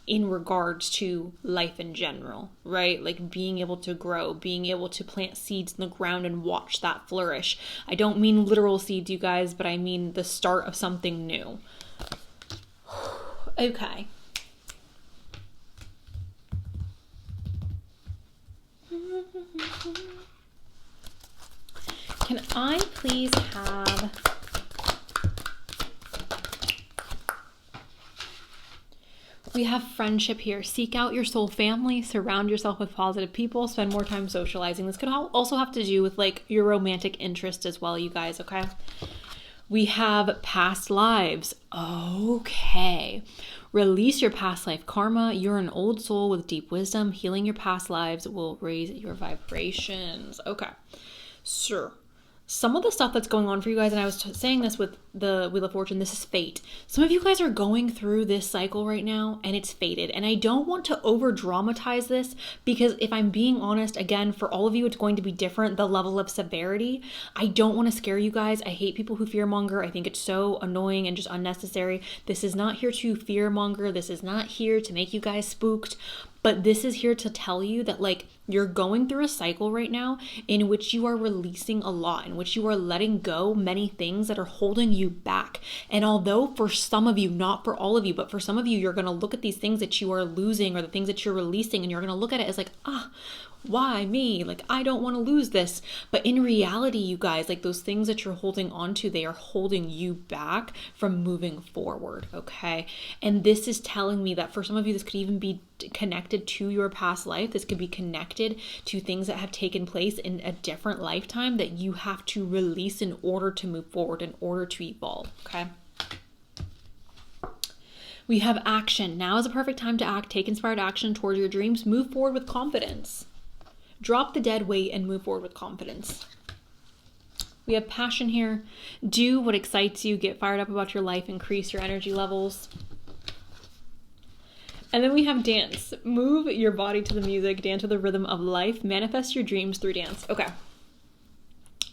in regards to life in general, right? Like being able to grow, being able to plant seeds in the ground and watch that flourish. I don't mean literal seeds, you guys, but I mean the start of something new. Okay. Can I please have we have friendship here. Seek out your soul family, surround yourself with positive people, spend more time socializing. This could also have to do with like your romantic interest as well, you guys, okay? We have past lives. Okay. Release your past life karma. You're an old soul with deep wisdom. Healing your past lives will raise your vibrations. Okay. Sure. Some of the stuff that's going on for you guys, and I was saying this with the Wheel of Fortune, this is fate. Some of you guys are going through this cycle right now, and it's fated. And I don't want to over dramatize this, because if I'm being honest, again, for all of you, it's going to be different, the level of severity. I don't want to scare you guys. I hate people who fearmonger. I think it's so annoying and just unnecessary. This is not here to fearmonger. This is not here to make you guys spooked. But this is here to tell you that like you're going through a cycle right now in which you are releasing a lot, in which you are letting go many things that are holding you back. And although for some of you, not for all of you, but for some of you, you're going to look at these things that you are losing or the things that you're releasing, and you're going to look at it as like, why me? Like, I don't want to lose this. But in reality, you guys, like those things that you're holding on to, they are holding you back from moving forward, okay? And this is telling me that for some of you, this could even be connected to your past life. This could be connected to things that have taken place in a different lifetime that you have to release in order to move forward, in order to evolve, okay? We have action. Now is a perfect time to act. Take inspired action towards your dreams. Move forward with confidence. Drop the dead weight and move forward with confidence. We have passion here. Do what excites you. Get fired up about your life. Increase your energy levels. And then we have dance. Move your body to the music. Dance to the rhythm of life. Manifest your dreams through dance. Okay.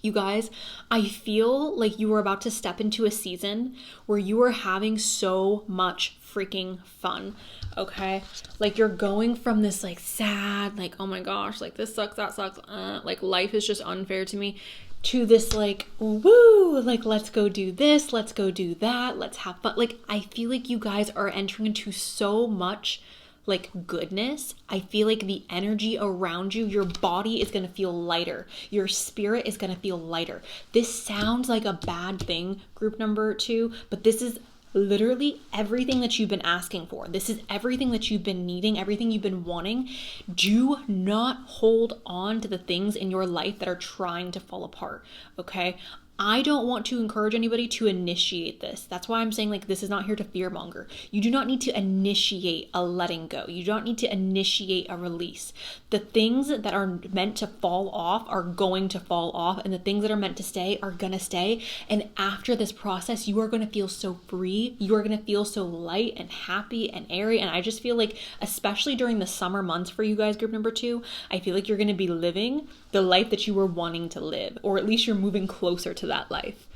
You guys, I feel like you are about to step into a season where you are having so much freaking fun, okay? Like you're going from this like sad, like, oh my gosh, like this sucks, that sucks, like life is just unfair to me, to this like, woo, like let's go do this, let's go do that, let's have fun. Like I feel like you guys are entering into so much like goodness. I feel like the energy around you, your body is going to feel lighter. Your spirit is going to feel lighter. This sounds like a bad thing, group number 2, but this is literally everything that you've been asking for. This is everything that you've been needing, everything you've been wanting. Do not hold on to the things in your life that are trying to fall apart, okay? I don't want to encourage anybody to initiate this. That's why I'm saying like this is not here to fearmonger. You do not need to initiate a letting go. You don't need to initiate a release. The things that are meant to fall off are going to fall off, and the things that are meant to stay are going to stay. And after this process, you are going to feel so free. You are going to feel so light and happy and airy. And I just feel like, especially during the summer months for you guys, group number 2, I feel like you're going to be living the life that you were wanting to live, or at least you're moving closer to that life.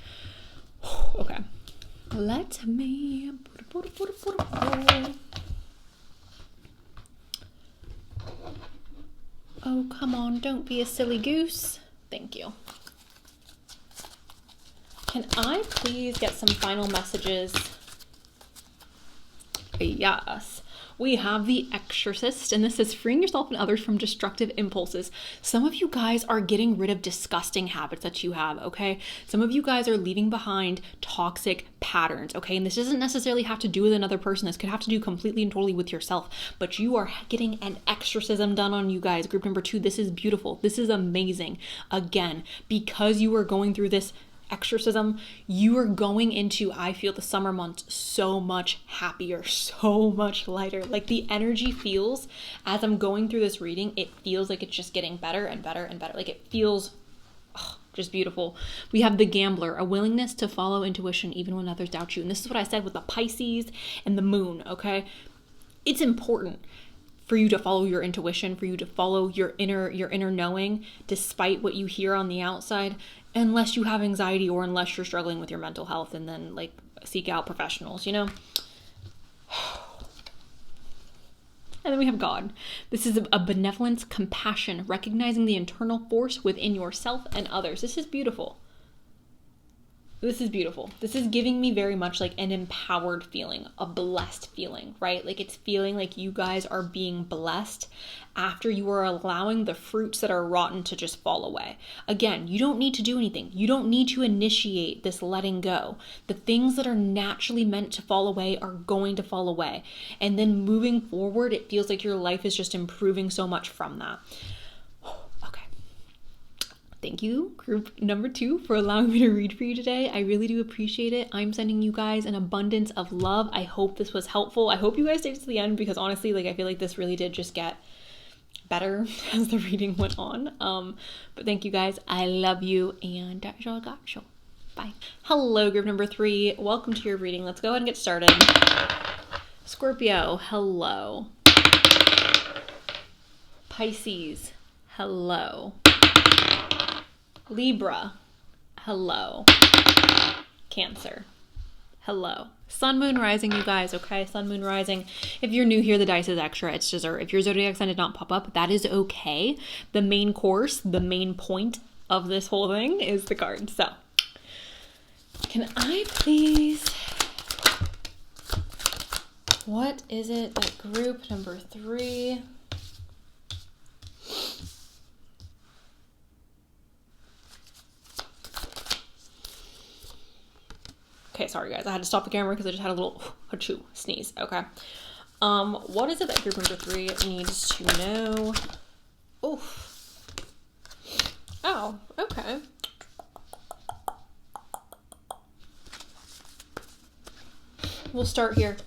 Okay. Let me. Oh, come on. Don't be a silly goose. Thank you. Can I please get some final messages? Yes. We have the Exorcist, and this is freeing yourself and others from destructive impulses. Some of you guys are getting rid of disgusting habits that you have, okay? Some of you guys are leaving behind toxic patterns, okay? And this doesn't necessarily have to do with another person. This could have to do completely and totally with yourself, but you are getting an exorcism done on you guys. Group number 2, this is beautiful. This is amazing. Again, because you are going through this exorcism, you are going into, I feel, the summer months so much happier, so much lighter. Like the energy feels, as I'm going through this reading, it feels like it's just getting better and better and better. Like it feels just beautiful. We have the Gambler, a willingness to follow intuition even when others doubt you. And this is what I said with the Pisces and the moon, okay? It's important for you to follow your intuition, for you to follow your inner knowing, despite what you hear on the outside, unless you have anxiety or unless you're struggling with your mental health, and then like seek out professionals, you know? And then we have God. This is a benevolence, compassion, recognizing the internal force within yourself and others. This is beautiful. This is beautiful. This is giving me very much like an empowered feeling, a blessed feeling, right? Like it's feeling like you guys are being blessed after you are allowing the fruits that are rotten to just fall away. Again, you don't need to do anything. You don't need to initiate this letting go. The things that are naturally meant to fall away are going to fall away. And then moving forward, it feels like your life is just improving so much from that. Thank you, group number 2, for allowing me to read for you today. I really do appreciate it. I'm sending you guys an abundance of love. I hope this was helpful. I hope you guys stayed to the end, because honestly, like I feel like this really did just get better as the reading went on. But thank you guys. I love you, and bye. Hello, group number 3. Welcome to your reading. Let's go ahead and get started. Scorpio, hello. Pisces, hello. Libra, hello. Cancer, hello. Sun, moon, rising, you guys, okay? Sun, moon, rising. If you're new here, the dice is extra. It's dessert. If your zodiac sign did not pop up, that is okay. The main course, the main point of this whole thing is the card. So, can I please... What is it that group number 3... Okay, sorry guys, I had to stop the camera because I just had a little achoo sneeze. Okay. What is it that group number 3 needs to know? Oof. Oh, okay. We'll start here.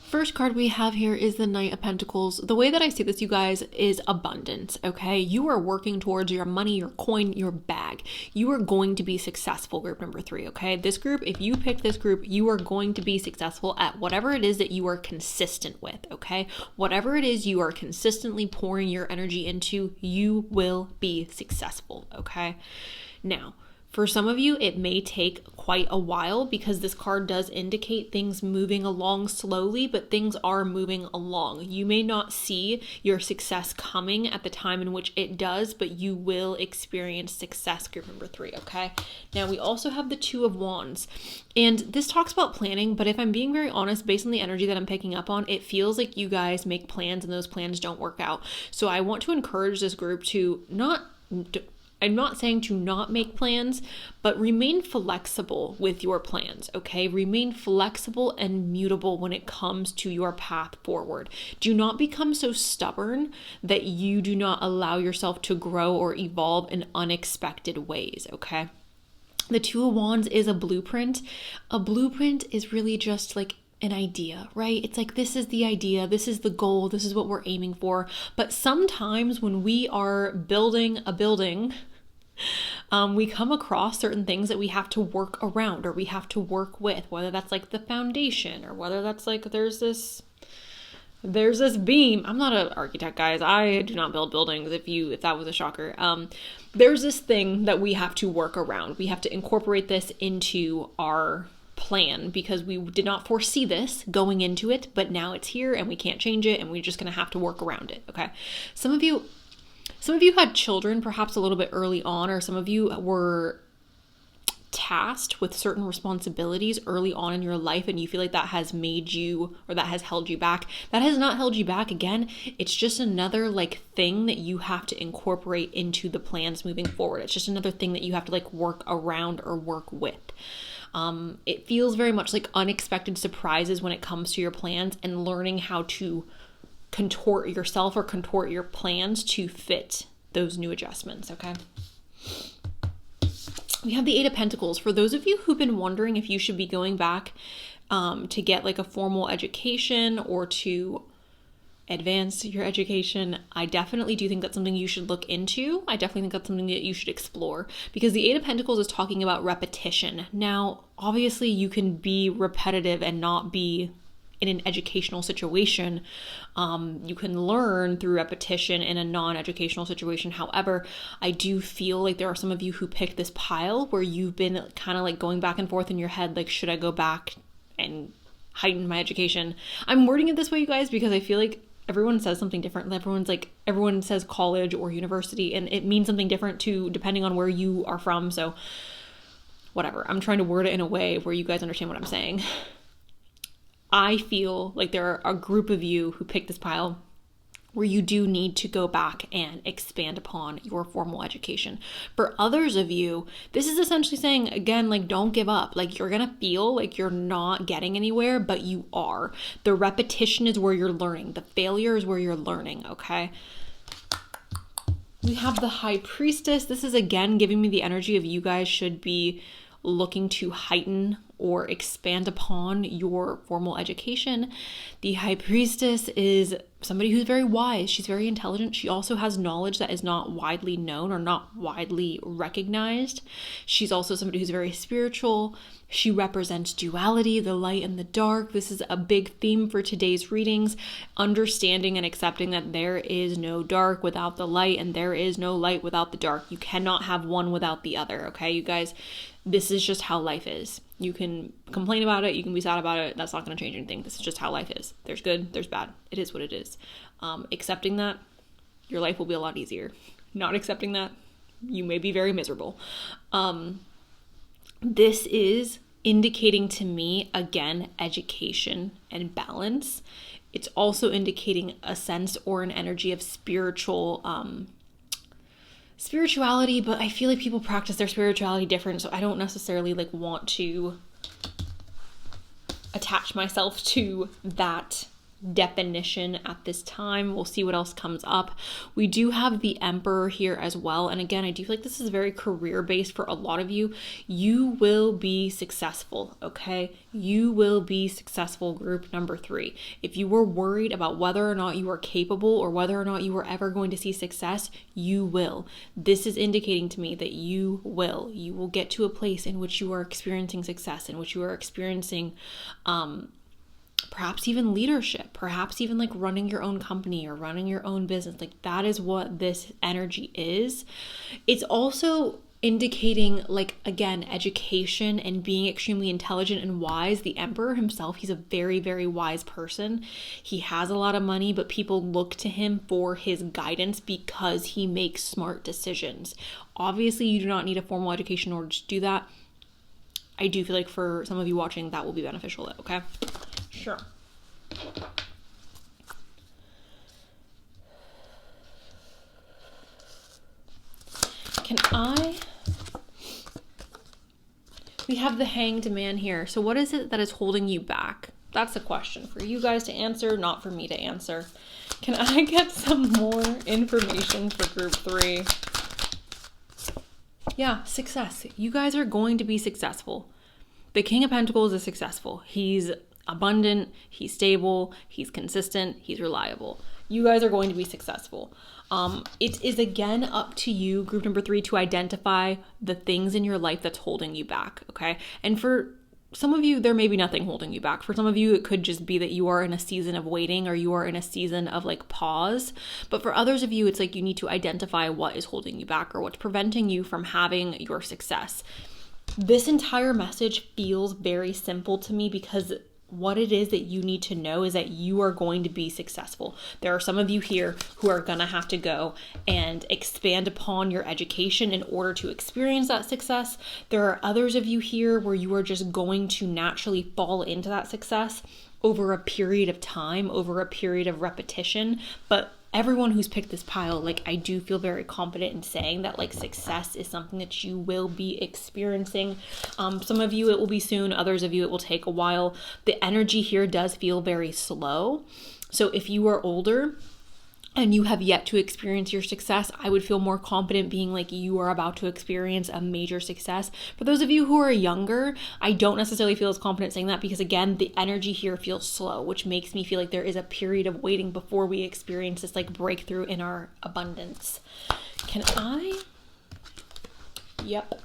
First card we have here is the Knight of Pentacles. The way that I see this, you guys, is abundance, okay? You are working towards your money, your coin, your bag. You are going to be successful, group number 3, okay? This group, if you pick this group, you are going to be successful at whatever it is that you are consistent with, okay? Whatever it is you are consistently pouring your energy into, you will be successful, okay? Now, for some of you, it may take quite a while because this card does indicate things moving along slowly, but things are moving along. You may not see your success coming at the time in which it does, but you will experience success, group number 3, okay? Now, we also have the Two of Wands, and this talks about planning, but if I'm being very honest, based on the energy that I'm picking up on, it feels like you guys make plans and those plans don't work out. So I want to encourage this group to I'm not saying to not make plans, but remain flexible with your plans, okay? Remain flexible and mutable when it comes to your path forward. Do not become so stubborn that you do not allow yourself to grow or evolve in unexpected ways, okay? The Two of Wands is a blueprint. A blueprint is really just like an idea, right? It's like, this is the idea, this is the goal, this is what we're aiming for. But sometimes when we are building a building, we come across certain things that we have to work around or we have to work with, whether that's like the foundation or whether that's like there's this beam. I'm not an architect, guys. I do not build buildings, if that was a shocker. There's this thing that we have to work around. We have to incorporate this into our plan because we did not foresee this going into it, but now it's here and we can't change it and we're just going to have to work around it, okay? Some of you had children perhaps a little bit early on, or some of you were tasked with certain responsibilities early on in your life and you feel like that has made you, or that has held you back. That has not held you back. Again, it's just another like thing that you have to incorporate into the plans moving forward. It's just another thing that you have to like work around or work with. It feels very much like unexpected surprises when it comes to your plans and learning how to contort yourself or contort your plans to fit those new adjustments, okay? We have the Eight of Pentacles. For those of you who've been wondering if you should be going back to get like a formal education or to advance your education, I definitely do think that's something you should look into. I definitely think that's something that you should explore because the Eight of Pentacles is talking about repetition. Now, obviously you can be repetitive and not be in an educational situation. You can learn through repetition in a non-educational situation. However, I do feel like there are some of you who picked this pile where you've been kind of like going back and forth in your head, like, should I go back and heighten my education? I'm wording it this way, you guys, because I feel like everyone says something different. Everyone says college or university, and it means something different too, depending on where you are from. So whatever, I'm trying to word it in a way where you guys understand what I'm saying. I feel like there are a group of you who picked this pile where you do need to go back and expand upon your formal education. For others of you, this is essentially saying, again, like, don't give up. Like, you're gonna feel like you're not getting anywhere, but you are. The repetition is where you're learning. The failure is where you're learning, okay? We have the High Priestess. This is, again, giving me the energy of you guys should be looking to heighten or expand upon your formal education. The High Priestess is somebody who's very wise. She's very intelligent. She also has knowledge that is not widely known or not widely recognized. She's also somebody who's very spiritual. She represents duality, the light and the dark. This is a big theme for today's readings, understanding and accepting that there is no dark without the light and there is no light without the dark. You cannot have one without the other, okay, you guys? This is just how life is. You can complain about it, you can be sad about it, that's not going to change anything. This is just how life is. There's good, there's bad. It is what it is. Accepting that, your life will be a lot easier. Not accepting that, you may be very miserable. This is indicating to me, again, education and balance. It's also indicating a sense or an energy of spirituality, but I feel like people practice their spirituality different, so I don't necessarily like want to attach myself to that definition at this time. We'll see what else comes up. We do have the Emperor here as well. And again, I do feel like this is very career based for a lot of you. You will be successful, okay? You will be successful, group number 3. If you were worried about whether or not you are capable or whether or not you were ever going to see success, you will. This is indicating to me that you will. You will get to a place in which you are experiencing success, in which you are experiencing perhaps even leadership, perhaps even like running your own company or running your own business. Like that is what this energy is. It's also indicating, like, again, education and being extremely intelligent and wise. The Emperor himself, he's a very, very wise person. He has a lot of money, but people look to him for his guidance because he makes smart decisions. Obviously, you do not need a formal education in order to do that. I do feel like for some of you watching, that will be beneficial though, okay? Sure. We have the Hanged Man here. So what is it that is holding you back? That's a question for you guys to answer, not for me to answer. Can I get some more information for group 3? Yeah, success. You guys are going to be successful. The King of Pentacles is successful. He's abundant, he's stable, he's consistent, he's reliable. You guys are going to be successful. It is again up to you, group number 3, to identify the things in your life that's holding you back, okay? And for some of you, there may be nothing holding you back. For some of you, it could just be that you are in a season of waiting or you are in a season of like pause. But for others of you, it's like you need to identify what is holding you back or what's preventing you from having your success. This entire message feels very simple to me because what it is that you need to know is that you are going to be successful. There are some of you here who are going to have to go and expand upon your education in order to experience that success. There are others of you here where you are just going to naturally fall into that success over a period of time, over a period of repetition. But everyone who's picked this pile, like, I do feel very confident in saying that like success is something that you will be experiencing. Some of you it will be soon, others of you it will take a while. The energy here does feel very slow. So if you are older and you have yet to experience your success, I would feel more confident being like you are about to experience a major success. For those of you who are younger, I don't necessarily feel as confident saying that because again, the energy here feels slow, which makes me feel like there is a period of waiting before we experience this like breakthrough in our abundance. Can I? Yep.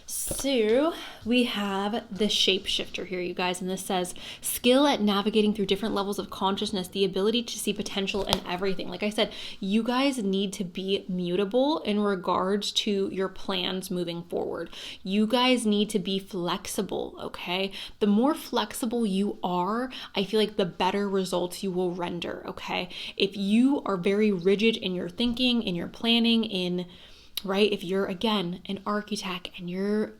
So we have the Shapeshifter here, you guys, and this says skill at navigating through different levels of consciousness, the ability to see potential in everything. Like I said, you guys need to be mutable in regards to your plans moving forward. You guys need to be flexible, okay? The more flexible you are, I feel like the better results you will render, okay? If you are very rigid in your thinking, in your planning, right? If you're, again, an architect and you're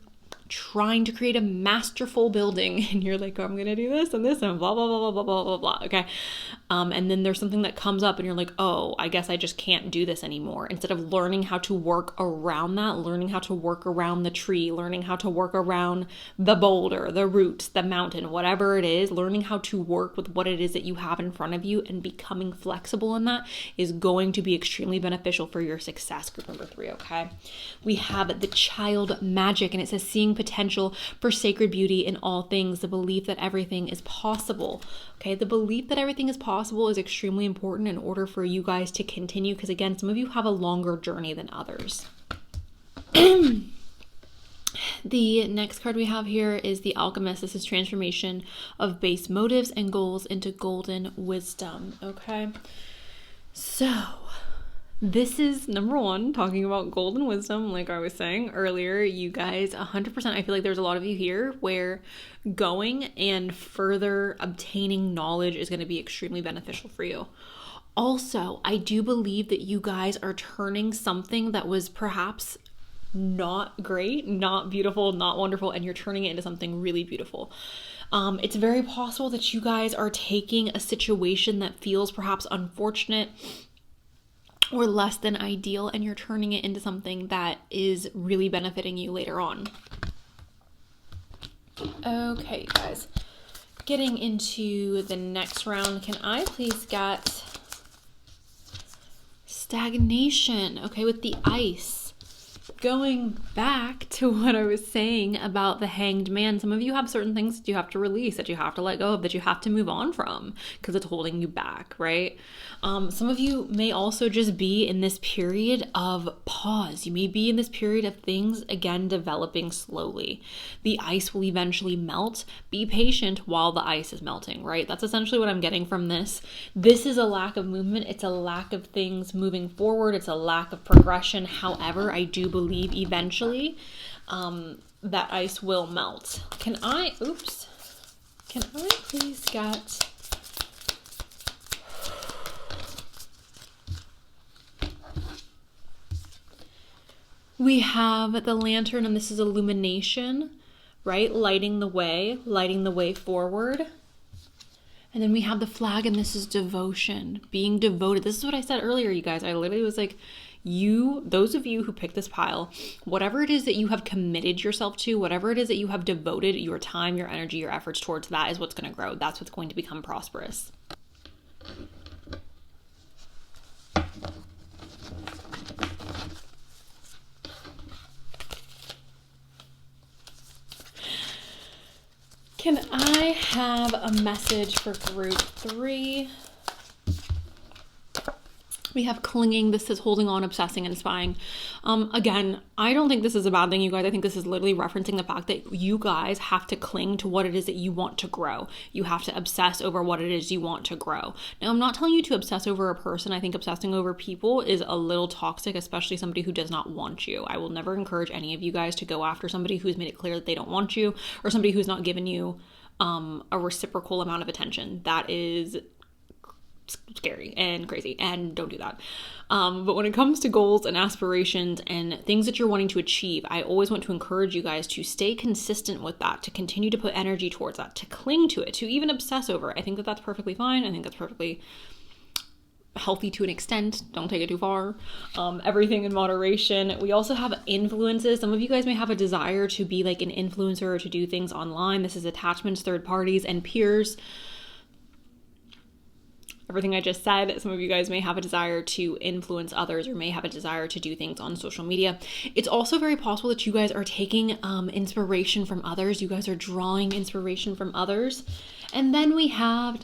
trying to create a masterful building and you're like, oh, I'm going to do this and this and blah, blah, blah, blah, blah, blah, blah, okay? And then there's something that comes up and you're like, oh, I guess I just can't do this anymore. Instead of learning how to work around that, learning how to work around the tree, learning how to work around the boulder, the roots, the mountain, whatever it is, learning how to work with what it is that you have in front of you and becoming flexible in that is going to be extremely beneficial for your success, group number 3, okay? We have the Child Magic, and it says seeing potential for sacred beauty in all things, the belief that everything is possible. Okay, the belief that everything is possible is extremely important in order for you guys to continue, because again, some of you have a longer journey than others. The next card we have here is the Alchemist. This is transformation of base motives and goals into golden wisdom. Okay, so this is number 1, talking about golden wisdom. Like I was saying earlier, you guys, 100%, I feel like there's a lot of you here where going and further obtaining knowledge is going to be extremely beneficial for you. Also, I do believe that you guys are turning something that was perhaps not great, not beautiful, not wonderful, and you're turning it into something really beautiful. It's very possible that you guys are taking a situation that feels perhaps unfortunate or less than ideal, and you're turning it into something that is really benefiting you later on. Okay, you guys. Getting into the next round, can I please get stagnation? Okay, with the ice. Going back to what I was saying about the Hanged Man, some of you have certain things that you have to release, that you have to let go of, that you have to move on from because it's holding you back, right? Some of you may also just be in this period of pause. You may be in this period of things, again, developing slowly. The ice will eventually melt. Be patient while the ice is melting, right? That's essentially what I'm getting from this. This is a lack of movement. It's a lack of things moving forward. It's a lack of progression. However, I do believe eventually that ice will melt. Can I please get... We have the lantern, and this is illumination, right? Lighting the way forward. And then we have the flag, and this is devotion, being devoted. This is what I said earlier, you guys. I literally was like, those of you who picked this pile, whatever it is that you have committed yourself to, whatever it is that you have devoted your time, your energy, your efforts towards, that is what's going to grow. That's what's going to become prosperous. Can I have a message for group 3? We have clinging. This is holding on, obsessing, and spying. Again, I don't think this is a bad thing, you guys. I think this is literally referencing the fact that you guys have to cling to what it is that you want to grow. You have to obsess over what it is you want to grow. Now, I'm not telling you to obsess over a person. I think obsessing over people is a little toxic, especially somebody who does not want you. I will never encourage any of you guys to go after somebody who's made it clear that they don't want you, or somebody who's not given you a reciprocal amount of attention. That is scary and crazy, and don't do that. But when it comes to goals and aspirations and things that you're wanting to achieve, I always want to encourage you guys to stay consistent with that, to continue to put energy towards that, to cling to it, to even obsess over it. I think that that's perfectly fine. I think that's perfectly healthy to an extent. Don't take it too far. Everything in moderation. We also have influences. Some of you guys may have a desire to be like an influencer or to do things online. This is attachments, third parties, and peers. Everything I just said, some of you guys may have a desire to influence others or may have a desire to do things on social media. It's also very possible that you guys are taking inspiration from others. You guys are drawing inspiration from others. And then we have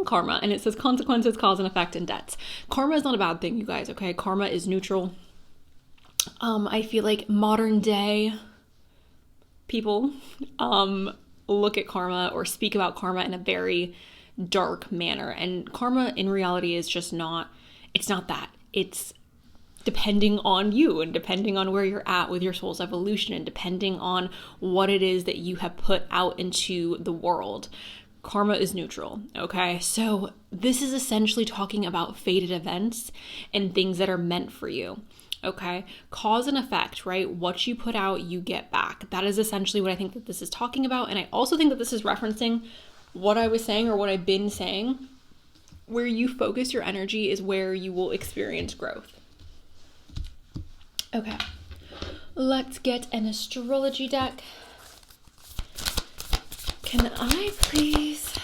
karma, and it says consequences, cause and effect, and debts. Karma is not a bad thing, you guys, okay? Karma is neutral. I feel like modern day people look at karma or speak about karma in a very dark manner, and karma in reality is just it's not that. It's depending on you and depending on where you're at with your soul's evolution and depending on what it is that you have put out into the world. Karma is neutral, okay? So this is essentially talking about fated events and things that are meant for you. Okay, cause and effect, right? What you put out, you get back. That is essentially what I think that this is talking about. And I also think that this is referencing what I was saying or what I've been saying. Where you focus your energy is where you will experience growth. Okay, let's get an astrology deck. Can I please...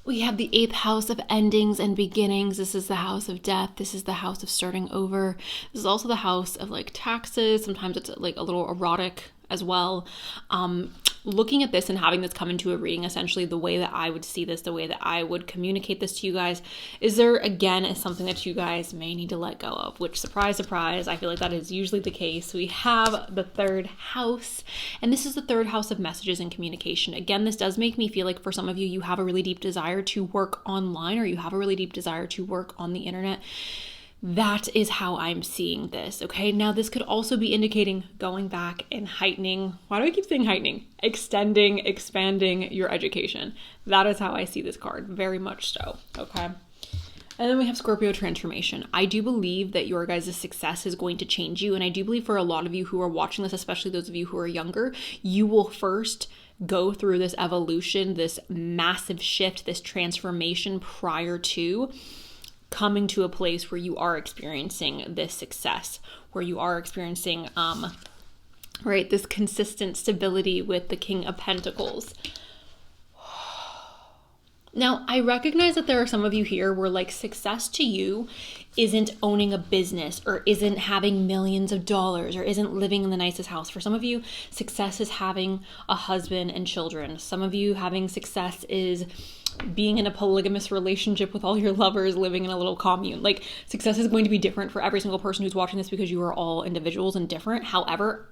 We have the 8th house of endings and beginnings. This is the house of death. This is the house of starting over. This is also the house of like taxes. Sometimes it's like a little erotic as well. Looking at this and having this come into a reading, essentially the way that I would see this, the way that I would communicate this to you guys, is there again is something that you guys may need to let go of, which surprise, surprise, I feel like that is usually the case. We have the 3rd house, and this is the 3rd house of messages and communication. Again, this does make me feel like for some of you, you have a really deep desire to work online, or you have a really deep desire to work on the internet. That is how I'm seeing this, okay? Now, this could also be indicating going back and heightening. Why do I keep saying heightening? Extending, expanding your education. That is how I see this card, very much so, okay? And then we have Scorpio transformation. I do believe that your guys' success is going to change you, and I do believe for a lot of you who are watching this, especially those of you who are younger, you will first go through this evolution, this massive shift, this transformation prior to coming to a place where you are experiencing this success, where you are experiencing, right, this consistent stability with the King of Pentacles. Now, I recognize that there are some of you here where like success to you isn't owning a business or isn't having millions of dollars or isn't living in the nicest house. For some of you, success is having a husband and children. Some of you, having success is being in a polygamous relationship with all your lovers, living in a little commune. Like, success is going to be different for every single person who's watching this because you are all individuals and different. However,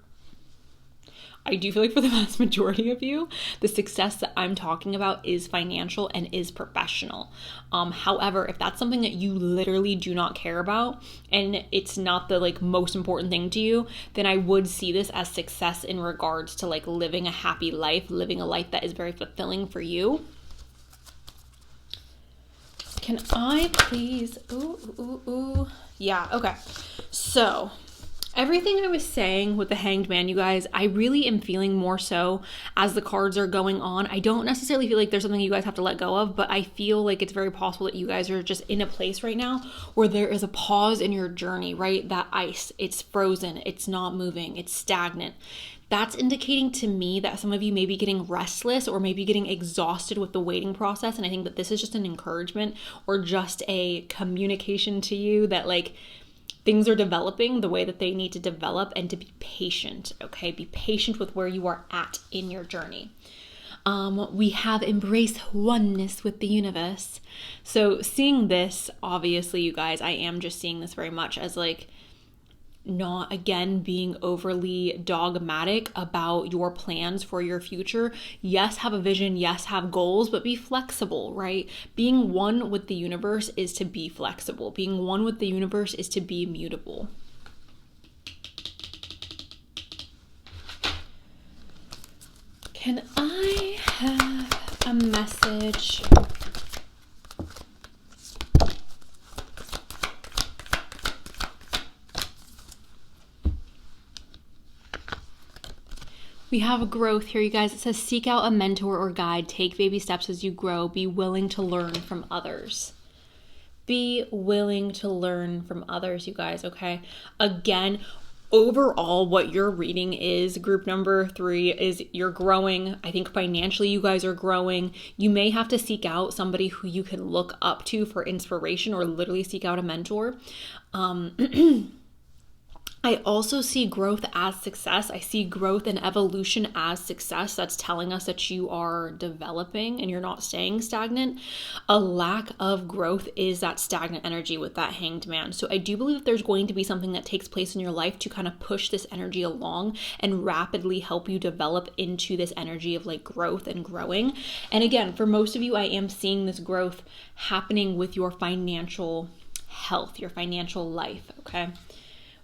I do feel like for the vast majority of you, the success that I'm talking about is financial and is professional. However, if that's something that you literally do not care about and it's not the like most important thing to you, then I would see this as success in regards to like living a happy life, living a life that is very fulfilling for you. Can I please, yeah, okay. So everything I was saying with the Hanged Man, you guys, I really am feeling more so as the cards are going on. I don't necessarily feel like there's something you guys have to let go of, but I feel like it's very possible that you guys are just in a place right now where there is a pause in your journey, right? That ice, it's frozen, it's not moving, it's stagnant. That's indicating to me that some of you may be getting restless or maybe getting exhausted with the waiting process. And I think that this is just an encouragement or just a communication to you that like, things are developing the way that they need to develop and to be patient, okay? Be patient with where you are at in your journey. We have embraced oneness with the universe. So seeing this, obviously, you guys, I am just seeing this very much as like, not again being overly dogmatic about your plans for your future. Yes, have a vision, yes, have goals, but be flexible, right? Being one with the universe is to be flexible. Being one with the universe is to be mutable. Can I have a message? We have a growth here, you guys. It says, seek out a mentor or guide. Take baby steps as you grow. Be willing to learn from others. Be willing to learn from others, you guys, okay? Again, overall, what you're reading is group number 3 is you're growing. I think financially you guys are growing. You may have to seek out somebody who you can look up to for inspiration or literally seek out a mentor. I also see growth as success. I see growth and evolution as success. That's telling us that you are developing and you're not staying stagnant. A lack of growth is that stagnant energy with that Hanged Man. So I do believe that there's going to be something that takes place in your life to kind of push this energy along and rapidly help you develop into this energy of like growth and growing. And again, for most of you, I am seeing this growth happening with your financial health, your financial life, okay?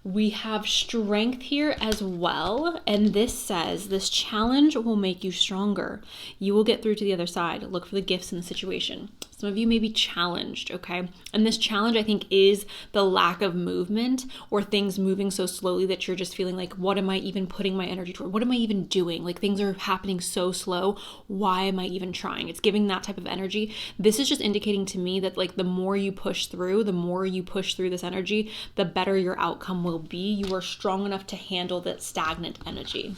We have strength here as well. And this says, this challenge will make you stronger. You will get through to the other side. Look for the gifts in the situation. Some of you may be challenged, okay? And this challenge, I think, is the lack of movement or things moving so slowly that you're just feeling like, what am I even putting my energy toward? What am I even doing? Like, things are happening so slow. Why am I even trying? It's giving that type of energy. This is just indicating to me that like the more you push through this energy, the better your outcome will be. You are strong enough to handle that stagnant energy.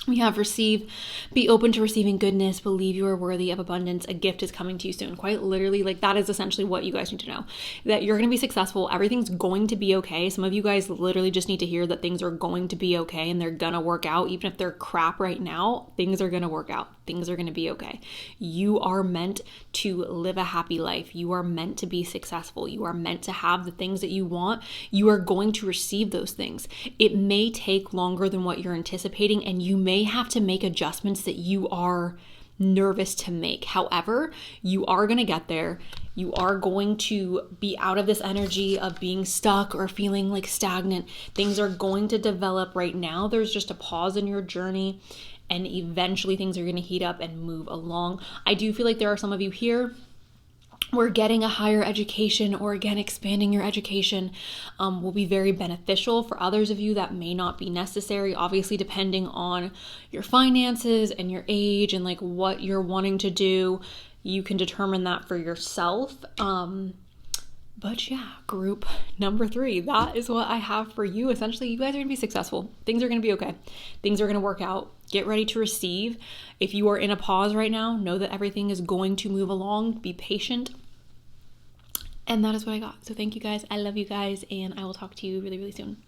We have receive, be open to receiving goodness, believe you are worthy of abundance, a gift is coming to you soon. Quite literally, like that is essentially what you guys need to know, that you're going to be successful. Everything's going to be okay. Some of you guys literally just need to hear that things are going to be okay and they're going to work out. Even if they're crap right now, things are going to work out. Things are going to be okay. You are meant to live a happy life. You are meant to be successful. You are meant to have the things that you want. You are going to receive those things. It may take longer than what you're anticipating, and you may have to make adjustments that you are nervous to make. However, you are going to get there. You are going to be out of this energy of being stuck or feeling like stagnant. Things are going to develop. Right now, there's just a pause in your journey, and eventually things are going to heat up and move along. I do feel like there are some of you here where getting a higher education, or again expanding your education, will be very beneficial. For others of you, that may not be necessary, obviously depending on your finances and your age and like what you're wanting to do. You can determine that for yourself. But yeah, group number 3, that is what I have for you. Essentially, you guys are gonna be successful. Things are gonna be okay. Things are gonna work out. Get ready to receive. If you are in a pause right now, know that everything is going to move along. Be patient. And that is what I got. So thank you guys. I love you guys, and I will talk to you really, really soon.